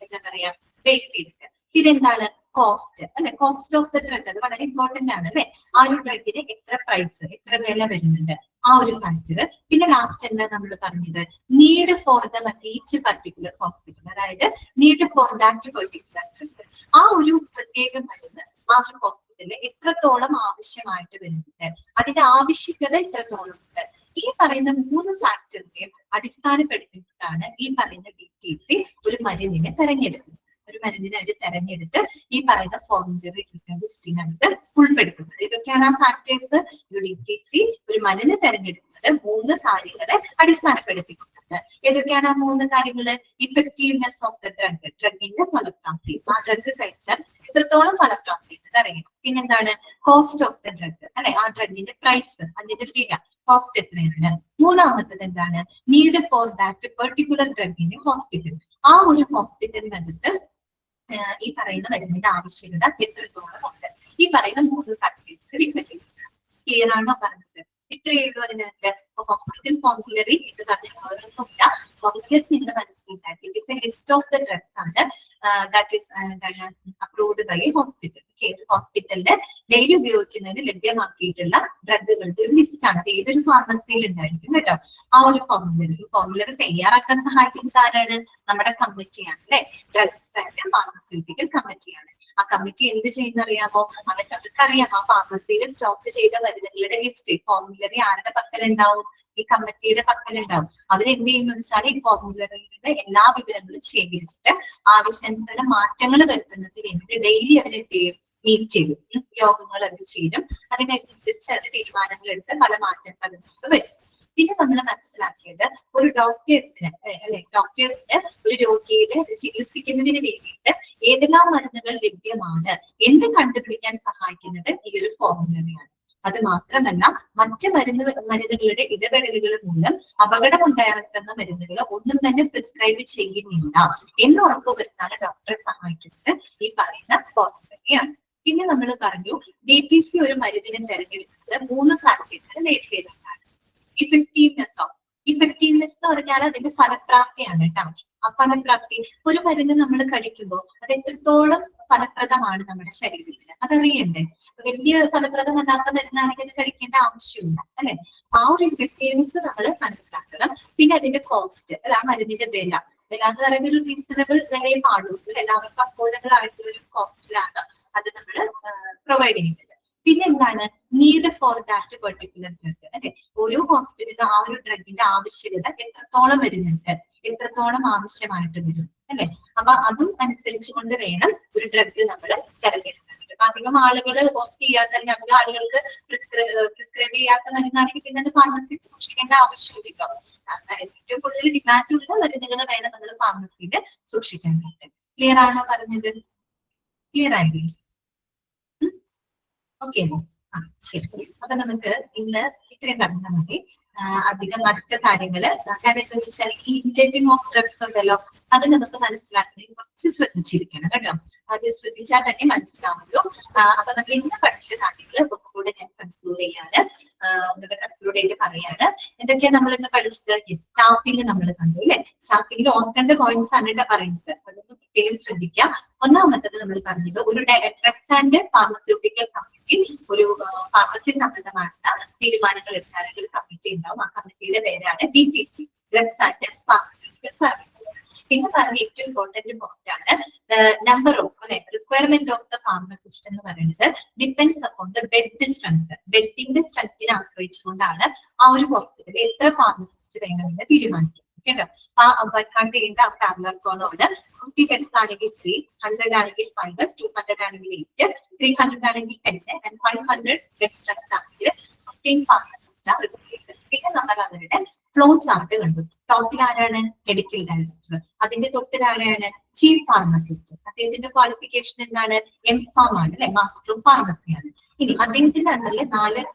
എന്താ പറയാ ബേസ് ചെയ്തിട്ട്. ഇതെന്താണ്? കോസ്റ്റ്, അല്ലെ? കോസ്റ്റ് ഓഫ് ദ ഡ്രഗ്, അത് വളരെ ഇമ്പോർട്ടന്റ് ആണ്, അല്ലെ? ആ ഒരു ഡ്രഗിന് എത്ര പ്രൈസ്, എത്ര വില വരുന്നുണ്ട്, ആ ഒരു ഫാക്ടർ. പിന്നെ ലാസ്റ്റ് എന്താ നമ്മൾ പറഞ്ഞത്? Need for the each particular hospital, അതായത് need for that particular drug. ആ ഒരു പ്രത്യേക മരുന്ന് ആ ഒരു ഹോസ്പിറ്റലിൽ എത്രത്തോളം ആവശ്യമായിട്ട് വരുന്നുണ്ട്, അതിന്റെ ആവശ്യകത എത്രത്തോളം ഉണ്ട്. ഈ പറയുന്ന 3 ഫാക്ടറിനെയും അടിസ്ഥാനപ്പെടുത്തിയിട്ടാണ് ഈ പറയുന്ന DTC ഒരു മരുന്നിനെ തെരഞ്ഞെടുക്കുന്നത്. ഒരു മരുന്നിനെ അവർ തെരഞ്ഞെടുത്ത് ഈ പറയുന്ന ഫോർമുലറി ലിസ്റ്റിനകത്ത് ഉൾപ്പെടുത്തുന്നത്. ഇതൊക്കെയാണ് ആ ഫാക്ടേഴ്സ്. DTC ഒരു മരുന്ന് തെരഞ്ഞെടുക്കുന്നത് 3 കാര്യങ്ങളെ അടിസ്ഥാനപ്പെടുത്തിക്കൊണ്ടാണ്. ഏതൊക്കെയാണ് ആ 3 കാര്യങ്ങള്? ഇഫക്റ്റീവ്നെസ് ഓഫ് ദ ഡ്രഗ്, ഡ്രഗിന്റെ ഫലപ്രാപ്തി, ആ ഡ്രഗ് കഴിച്ചാൽ എത്രത്തോളം ഫലപ്രാപ്തി ഉണ്ടെന്ന് അറിയണം. പിന്നെന്താണ്? കോസ്റ്റ് ഓഫ് ദ ഡ്രഗ്, അല്ലെ? ആ ഡ്രഗിന്റെ പ്രൈസ്, അതിന്റെ വില, കോസ്റ്റ് എത്രയാണ്. മൂന്നാമത്തത് എന്താണ്? നീഡ് ഫോർ ദാറ്റ് പെർട്ടിക്കുലർ ഡ്രഗിന്റെ ഹോസ്പിറ്റൽ, ആ ഒരു ഹോസ്പിറ്റലിനകത്ത് ഈ പറയുന്ന മരുന്നിന്റെ ആവശ്യകത എത്രത്തോളം ഉണ്ട്. ഈ പറയുന്ന 3 ഫാക്ടേഴ്സ് ഡിപ്പെൻഡ് ചെയ്തിട്ടാണ്. ക്ലിയർ ആണോ പറഞ്ഞത്? ഇത്രയേ ഉള്ളൂ അതിനകത്ത്. ഹോസ്പിറ്റൽ ഫോർമുലറി എന്ന് പറഞ്ഞാൽ വേറൊന്നുമില്ല, ഫോർമുലറി നിങ്ങൾ മനസ്സിലാക്കി. It's a list of the drugs ആണ് that is approved by a hospital. ഹോസ്പിറ്റലില് ഡെയിലി ഉപയോഗിക്കുന്നതിന് ലഭ്യമാക്കിയിട്ടുള്ള ഡ്രഗുകളുടെ ഒരു ലിസ്റ്റ് ആണ്. അത് ഏതൊരു ഫാർമസിയിൽ ഉണ്ടായിരിക്കും കേട്ടോ. ആ ഒരു ഫോർമുലറി തയ്യാറാക്കാൻ സഹായിക്കുന്നത് ആരാണ്? നമ്മുടെ കമ്മിറ്റിയാണ്, അല്ലെ? ഡ്രഗ്സ് ആൻഡ് ഫാർമസ്യൂട്ടിക്കൽ കമ്മിറ്റിയാണ്. ആ കമ്മിറ്റി എന്ത് ചെയ്യുന്ന അറിയാമോ? അവർക്കറിയാം ആ ഫാർമസിയിൽ സ്റ്റോക്ക് ചെയ്ത മരുന്നുകളുടെ ലിസ്റ്റ് ഫോർമുലറി ആരുടെ പക്കലുണ്ടാവും? ഈ കമ്മിറ്റിയുടെ പക്കലുണ്ടാവും. അവരെന്ത് ചെയ്യുന്ന വെച്ചാൽ ഈ ഫോർമുലറിയുടെ എല്ലാ വിവരങ്ങളും ശേഖരിച്ചിട്ട് ആവശ്യാനുസരണ മാറ്റങ്ങൾ വരുത്തുന്നതിന് വേണ്ടിയിട്ട് ഡെയിലി അവരെന്ത് ചെയ്യും? മീറ്റ് ചെയ്യും, യോഗങ്ങൾ അത് ചെയ്യും. അതിനനുസരിച്ച് അത് തീരുമാനങ്ങൾ എടുത്ത് പല മാറ്റങ്ങൾ അതിനകത്ത് വരും. പിന്നെ നമ്മൾ മനസ്സിലാക്കിയത് ഒരു ഡോക്ടേഴ്സിന്, അല്ലെ, ഡോക്ടേഴ്സിന് ഒരു രോഗിയുടെ ചികിത്സിക്കുന്നതിന് വേണ്ടിയിട്ട് ഏതെല്ലാം മരുന്നുകൾ ലഭ്യമാണ് എന്ന് കണ്ടുപിടിക്കാൻ സഹായിക്കുന്നത് ഈ ഒരു ഫോർമുലറിയാണ്. അത് മാത്രമല്ല മറ്റ് മരുന്നുകളുടെ ഇടപെടലുകൾ മൂലം അപകടമുണ്ടാകുന്ന മരുന്നുകൾ ഒന്നും തന്നെ പ്രിസ്ക്രൈബ് ചെയ്യുന്നില്ല എന്ന് ഉറപ്പുവരുത്താൻ ഡോക്ടറെ സഹായിക്കുന്നത് ഈ പറയുന്ന ഫോർമുലയാണ്. പിന്നെ നമ്മൾ പറഞ്ഞു DTC ഒരു മരുന്നിനെ തെരഞ്ഞെടുക്കുന്നത് 3 ഫാക്ടേഴ്സിനെ ബേസ് ചെയ്തിട്ടാണ്. ഇഫക്റ്റീവ്നെസ് എന്ന് പറഞ്ഞാൽ അതിന്റെ ഫലപ്രാപ്തിയാണ് കേട്ടോ. ആ ഫലപ്രാപ്തി, ഒരു മരുന്ന് നമ്മൾ കഴിക്കുമ്പോൾ അത് എത്രത്തോളം ഫലപ്രദമാണ് നമ്മുടെ ശരീരത്തിന് അതറിയണ്ടേ. വലിയ ഫലപ്രദമല്ലാത്ത മരുന്നാണെങ്കിൽ അത് കഴിക്കേണ്ട ആവശ്യമില്ല അല്ലെ. ആ ഒരു ഇഫക്റ്റീവ്നെസ് നമ്മൾ മനസ്സിലാക്കണം. പിന്നെ അതിന്റെ കോസ്റ്റ്, അല്ല ആ മരുന്നിന്റെ വില എന്ന് പറയുന്ന ഒരു റീസണബിൾ വിലയെ പാടുള്ളൂ. എല്ലാവർക്കും അഫോർഡബിൾ ആയിട്ടുള്ള ഒരു കോസ്റ്റിലാണ് അത് നമ്മൾ പ്രൊവൈഡ് ചെയ്യുന്നത്. പിന്നെ എന്താണ് need for that particular drug അല്ലെ. ഓരോ ഹോസ്പിറ്റലിലും ആ ഒരു ഡ്രഗിന്റെ ആവശ്യകത എത്രത്തോളം വരുന്നുണ്ട്, എത്രത്തോളം ആവശ്യമായിട്ട് വരും അല്ലെ. അപ്പൊ അതും അനുസരിച്ചുകൊണ്ട് വേണം ഒരു ഡ്രഗ് നമ്മൾ തിരഞ്ഞെടുക്കാൻ. അധികം ആളുകൾ ഓപ്റ്റ് ചെയ്യാത്ത അല്ലെങ്കിൽ അധികം ആളുകൾക്ക് പ്രിസ്ക്രൈബ് ചെയ്യാത്ത മരുന്നാണെങ്കിൽ പിന്നെ അത് ഫാർമസിയിൽ സൂക്ഷിക്കേണ്ട ആവശ്യമില്ല. ഏറ്റവും കൂടുതൽ ഡിമാൻഡുള്ള മരുന്നുകൾ വേണം നമ്മൾ ഫാർമസിയിൽ സൂക്ഷിക്കാനായിട്ട്. ക്ലിയർ ആണോ പറഞ്ഞത്? ക്ലിയർ ആയില്ലേ? ഓക്കെ ആ ശരി. അപ്പൊ നമുക്ക് ഇന്ന് ഇത്രയും പറഞ്ഞാൽ മതി. അധികം അടുത്ത കാര്യങ്ങള് കാരണം എന്താണെന്ന് വെച്ചാൽ ഈ ഇൻറ്റേക്കിംഗ് ഓഫ് ഡ്രഗ്സ് ഉണ്ടല്ലോ, അത് നമുക്ക് മനസ്സിലാക്കുന്നത് കുറച്ച് ശ്രദ്ധിച്ചിരിക്കണം കേട്ടോ. അത് ശ്രദ്ധിച്ചാൽ തന്നെ മനസ്സിലാവുള്ളൂ. അപ്പൊ നമ്മൾ ഇന്ന് പഠിച്ച കാര്യങ്ങൾ ഒന്നുകൂടെ ഞാൻ കൺക്ലൂഡ് ചെയ്യാണ്, കൺക്ലൂഡ് ചെയ്ത് പറയാണ്. എന്തൊക്കെയാ നമ്മൾ ഇന്ന് പഠിച്ചത്? സ്റ്റാഫിംഗ് നമ്മൾ കണ്ടു അല്ലെ. സ്റ്റാഫിംഗിൽ ഓർക്കേണ്ട പോയിന്റ്സ് ആണ് കേട്ടോ പറയുന്നത്, അതൊന്ന് പ്രത്യേകം ശ്രദ്ധിക്കാം. ഒന്നാമത്തത് നമ്മൾ പറഞ്ഞത് ഒരു ഡ്രഗ്സ് ആൻഡ് ഫാർമസ്യൂട്ടിക്കൽ കമ്മിറ്റി, ഒരു ഫാർമസി സംബന്ധമായിട്ടുള്ള തീരുമാനങ്ങൾ എടുക്കാനായിട്ട് ഒരു കമ്മിറ്റി ഉണ്ടാവും. ആ കമ്മിറ്റിയുടെ പേരാണ് DTC, drugs and pharmaceutical services. പിന്നെ പറഞ്ഞ ഏറ്റവും ഇമ്പോർട്ടന്റ് പോയിന്റ് ആണ് number of requirement of the pharmacist എന്ന് പറയുന്നത് depends upon the bed strength. ബെഡിന്റെ സ്ട്രെങ്തിനെ ആശ്രയിച്ചുകൊണ്ടാണ് ആ ഒരു ഹോസ്പിറ്റലിൽ എത്ര ഫാർമസിസ്റ്റ് വേണമെന്ന് തീരുമാനിക്കുന്നത് കേട്ടോ. കണ്ട് ചെയ്യേണ്ട ആ ടാബ്ലർക്കോണോട് 50 ബെഡ്സ് ആണെങ്കിൽ 3, 100 ആണെങ്കിൽ 5, 200 ആണെങ്കിൽ 8, 300 ആണെങ്കിൽ 10 and 500 ബെഡ് സ്ട്രെങ്ത് ആണെങ്കിൽ 15 ഫാർമസിസ്റ്റ് ആണ് റിക്വയർഡ്. പിന്നെ നമ്മൾ അവരുടെ ഫ്ലോ ചാർട്ട് കണ്ടു. ടോപ്പിൽ ആരാണ്? Medical director. അതിന്റെ തൊട്ടിലാരാണ്? Chief pharmacist. അദ്ദേഹത്തിന്റെ ക്വാളിഫിക്കേഷൻ എന്താണ്? MPharm ആണ് അല്ലെ, മാസ്റ്റർ ഓഫ് ഫാർമസി ആണ്. ഇനി അദ്ദേഹത്തിന്റെ അണ്ടറിൽ 4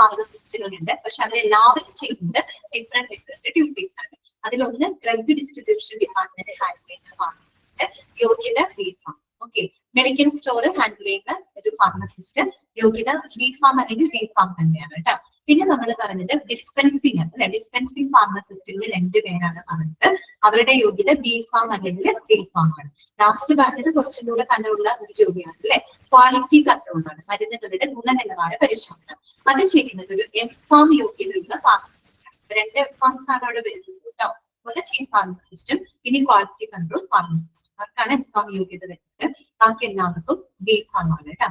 ഫാർമസിസ്റ്റുകൾ ഉണ്ട്. പക്ഷെ അവരെല്ലാവരും ചെയ്യുന്നത് ഡിഫറെന്റ് ഡ്യൂട്ടീസ് ആണ്. അതിലൊന്ന് ഡ്രഗ് ഡിസ്ട്രിബ്യൂഷൻ ഡിപ്പാർട്ട്മെന്റ് ഹാൻഡിൽ ചെയ്യുന്ന ഫാർമസിസ്റ്റ്, യോഗ്യത B.Pharm. Okay, medical store handle ചെയ്യുന്ന ഒരു ഫാർമസിസ്റ്റ്, യോഗ്യത B.Pharm അല്ലെങ്കിൽ B.Pharm തന്നെയാണ് കേട്ടോ. പിന്നെ നമ്മൾ പറഞ്ഞത് ഡിസ്പെൻസിങ് അല്ലെ, ഡിസ്പെൻസിങ് ഫാർമസിസ്റ്റുകൾ 2 പേരാണ് പറഞ്ഞത്. അവരുടെ യോഗ്യത B.Pharm അല്ലെങ്കിൽ B.Pharm ആണ്. ലാസ്റ്റ് പറഞ്ഞത് കുറച്ചും കൂടെ കണ്ടുള്ള ഒരു ജോലിയാണ് അല്ലെ, ക്വാളിറ്റി കൺട്രോൾ ആണ്, മരുന്നുകളുടെ ഗുണനിലവാര പരിശോധന. അത് ചെയ്യുന്നത് ഒരു MPharm യോഗ്യതയുള്ള ഫാർമസിസ്റ്റ് ആണ്. 2 MPharms ആണ് അവിടെ വരുന്നത് കേട്ടോ. ഒന്ന് ചീഫ് ഫാർമസിസ്റ്റും ഇനി ക്വാളിറ്റി കൺട്രോൾ ഫാർമസിസ്റ്റ്. അവർക്കാണ് MPharm യോഗ്യത വരുന്നത്. ബാക്കി എല്ലാവർക്കും B.Pharm ആണ് കേട്ടോ.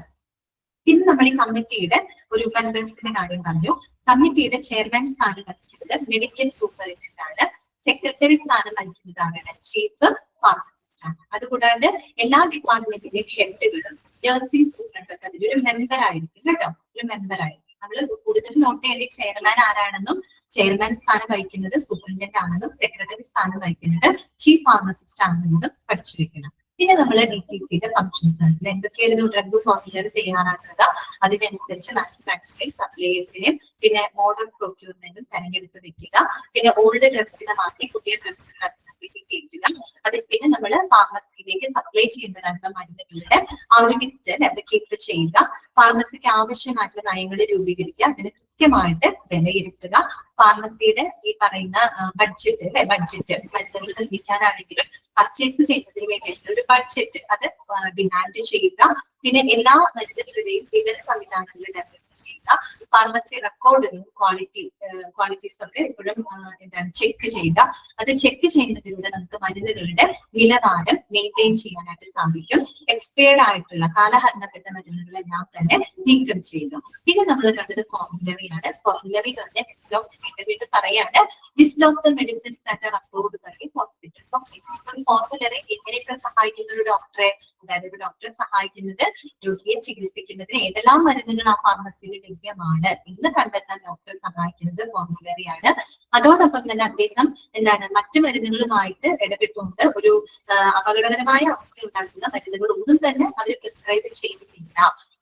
പിന്നെ നമ്മൾ ഈ കമ്മിറ്റിയുടെ ഒരു മെമ്പേഴ്സിന്റെ കാര്യം പറഞ്ഞു. കമ്മിറ്റിയുടെ ചെയർമാൻ സ്ഥാനം വഹിക്കുന്നത് മെഡിക്കൽ സൂപ്പറിൻറ്റൻഡന്റ് ആണ്. സെക്രട്ടറി സ്ഥാനം വഹിക്കുന്നത് ആരാണ്? ചീഫ് ഫാർമസിസ്റ്റ് ആണ്. അതുകൂടാണ്ട് എല്ലാ ഡിപ്പാർട്ട്മെന്റിന്റെയും ഹെഡുകളും നഴ്സിംഗ് സൂപ്രണ്ടൊക്കെ അതിലൊരു മെമ്പർ ആയിരിക്കും കേട്ടോ, ഒരു മെമ്പർ ആയിരിക്കും. നമ്മൾ കൂടുതൽ നോട്ട് ചെയ്യേണ്ട ചെയർമാൻ ആരാണെന്നും, ചെയർമാൻ സ്ഥാനം വഹിക്കുന്നത് സൂപ്രണ്ടന്റ് ആണെന്നും, സെക്രട്ടറി സ്ഥാനം വഹിക്കുന്നത് ചീഫ് ഫാർമസിസ്റ്റ് ആണെന്നും പഠിച്ചു വെക്കണം. പിന്നെ നമ്മൾ DTCയുടെ ഫംഗ്ഷൻസ് ആണ്. എന്തൊക്കെയായിരുന്നു? ഡ്രഗ് ഫോർമുലറി തയ്യാറാക്കുക, അതിനനുസരിച്ച് മാനുഫാക്ചറിങ് സപ്ലൈസിനെയും പിന്നെ മോഡൽ പ്രൊക്യൂർമെന്റും തെരഞ്ഞെടുത്ത് വെക്കുക. പിന്നെ ഓൾഡ് ഡ്രഗ്സിനെ മാറ്റി പുതിയ ഡ്രഗ്സുകൾ കയറ്റുക. അതിൽ പിന്നെ നമ്മൾ ഫാർമസിയിലേക്ക് സപ്ലൈ ചെയ്യുന്നതായിട്ടുള്ള മരുന്നുകളുടെ ആ ഒരു ലിസ്റ്റ് അത് കീപ്പ് ചെയ്യുക. ഫാർമസിക്ക് ആവശ്യമായിട്ടുള്ള നയങ്ങൾ രൂപീകരിക്കുക, അതിന് കൃത്യമായിട്ട് വിലയിരുത്തുക. ഫാർമസിയുടെ ഈ പറയുന്ന ബഡ്ജറ്റ് അല്ലെ, ബഡ്ജറ്റ് മരുന്നുകൾ നിർമ്മിക്കാനാണെങ്കിലും പർച്ചേസ് ചെയ്യുന്നതിന് വേണ്ടിയിട്ട് ഒരു ബഡ്ജറ്റ് അത് ഡിമാൻഡ് ചെയ്യുക. പിന്നെ എല്ലാ മരുന്നുകളുടെയും വിവര സംവിധാനങ്ങൾ ഡെവലപ്പ് ചെയ്യുക. ഫാർമസി റെക്കോർഡുകളും ക്വാളിറ്റീസ് ഒക്കെ എപ്പോഴും എന്താണ് ചെക്ക് ചെയ്യുക. അത് ചെക്ക് ചെയ്യുന്നതിലൂടെ നമുക്ക് മരുന്നുകളുടെ നിലവാരം മെയിൻറ്റെയിൻ ചെയ്യാനായിട്ട് സാധിക്കും. എക്സ്പയർഡ് ആയിട്ടുള്ള കാലഹരണപ്പെട്ട മരുന്നുകളെല്ലാം തന്നെ നീക്കം ചെയ്യുക. പിന്നെ നമ്മൾ കണ്ടത് ഫോർമുലറി ആണ്. ഫോർമുലറി തന്നെ ലിസ്റ്റ് ഓഫ് വീണ്ടും പറയാണ്, list of the medicines that are approved by hospital. Formulary എങ്ങനെയൊക്കെ സഹായിക്കുന്ന ഒരു ഡോക്ടറെ, അതായത് ഒരു ഡോക്ടറെ സഹായിക്കുന്നത് രോഗിയെ ചികിത്സിക്കുന്നതിന് ഏതെല്ലാം മരുന്നുകൾ ആ ഫാർമസിയിൽ ലഭ്യമാണ് ആണ് എന്ന് കണ്ടെത്താൻ ഡോക്ടറെ സഹായിക്കുന്നത് ഫോർമുലറി ആണ്. അതോടൊപ്പം തന്നെ അദ്ദേഹം എന്താണ് മറ്റു മരുന്നുകളുമായിട്ട് ഇടപെട്ടുകൊണ്ട് ഒരു അപകടകരമായ അവസ്ഥ ഉണ്ടാക്കുന്ന മരുന്നുകൾ ഒന്നും തന്നെ അവർ പ്രിസ്ക്രൈബ് ചെയ്തിട്ടില്ല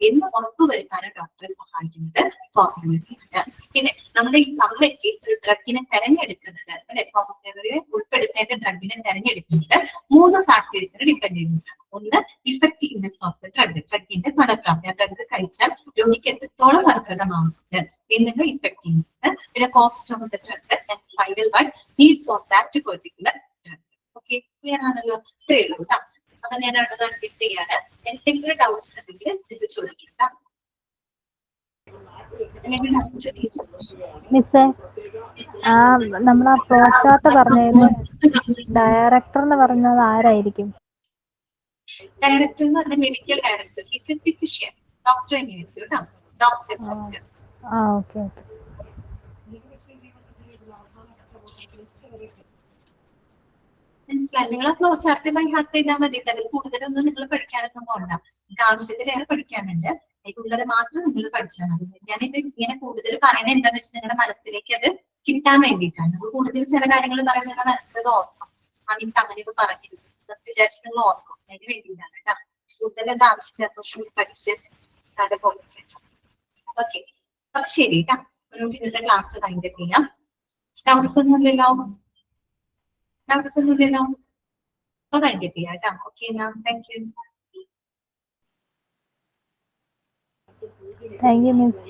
എന്ന് ഉറപ്പുവരുത്താനും ഡോക്ടറെ സഹായിക്കുന്നത് ഫോർമുലറി ആണ്. പിന്നെ നമ്മുടെ ഈ കമ്മിറ്റി ഒരു ഡ്രഗിനെ തെരഞ്ഞെടുക്കുന്നത് അല്ലെ, ഫോർമുലറിയെ ഉൾപ്പെടുത്തേണ്ട ഡ്രഗിനെ തെരഞ്ഞെടുക്കുന്നത് 3 ഫാക്ടേഴ്സിനെ ഡിപ്പെൻഡ് ചെയ്യുന്നതാണ്. ഒന്ന് ഇഫക്റ്റീവ്നെസ് ഓഫ് ദ ഡ്രഗ്, ഡ്രഗിന്റെ ഫലപ്രാപ്തി, ആ ഡ്രഗ് കഴിച്ചാൽ രോഗിക്ക് എത്രത്തോളം ഫലപ്രദമാവുന്നുണ്ട് എന്നുള്ള ഇഫക്റ്റീവ്നെസ്, പിന്നെ cost of the drug, and final one needs of that particular drug. Okay, clear ആണല്ലോ? ഇത്രയേ ഉള്ളൂ കേട്ടോ. അപ്പൊ ഞാൻ അടുത്തത് ഡിറ്റ് ചെയ്യാണ്. എന്തെങ്കിലും ഡൗട്ട്സ് ഉണ്ടെങ്കിൽ ഇത് ചോദിക്കാം. മിസ്സേ, നമ്മളാ ഫ്ലോ ചാർട്ട് പറഞ്ഞതിൽ ഡയറക്ടർ എന്ന് പറഞ്ഞത് ആരായിരിക്കും? ഡയറക്ടർ എന്ന് പറഞ്ഞ medical director, he's a physician, doctor തന്നെയായിരിക്കും കേട്ടോ. ഡോക്ടർ. Okay okay. മനസ്സിലായി? നിങ്ങൾ ആ ഫ്ലോ ചാർട്ട് ബൈ ഹാർട്ട് ചെയ്താൽ മതി. അതിൽ കൂടുതലൊന്നും നിങ്ങൾ പഠിക്കാനൊന്നും പോകണ്ട. നിങ്ങൾക്ക് ആവശ്യത്തിലേറെ പഠിക്കാനുണ്ട്. അതിലുള്ളത് മാത്രം നിങ്ങൾ പഠിച്ചാൽ മതി. ഞാനിത് ഇങ്ങനെ കൂടുതൽ പറയണത് എന്താണെന്ന് വെച്ചാൽ നിങ്ങളുടെ മനസ്സിലേക്ക് അത് കിട്ടാൻ വേണ്ടിയിട്ടാണ്. നമ്മൾ കൂടുതൽ ചില കാര്യങ്ങൾ പറയുന്നത് നിങ്ങളുടെ മനസ്സിൽ ഓർക്കും. ആ മിസ് അങ്ങനെയൊക്കെ പറഞ്ഞിരുന്നു വിചാരിച്ച് നിങ്ങൾ ഓർക്കും. അതിന് വേണ്ടിയിട്ടാണ് കേട്ടോ. കൂടുതൽ എന്താ ആവശ്യമില്ലാത്ത പഠിച്ച് കഥ പോയിട്ട്. ഓക്കെ, അപ്പൊ ശരി കേട്ടോ. നമുക്ക് ഇന്നത്തെ ക്ലാസ് വൈൻഡ് അപ്പ് ചെയ്യാം. ഡൗട്ട്സ് ഒന്നുമില്ലല്ലോ? ഡൗട്ട്സ് ഒന്നുമില്ലല്ലോ? അപ്പൊ വൈൻഡ് അപ്പ് ചെയ്യാം കേട്ടോ. ഓക്കെ, എന്നാ thank you. Thank you miss.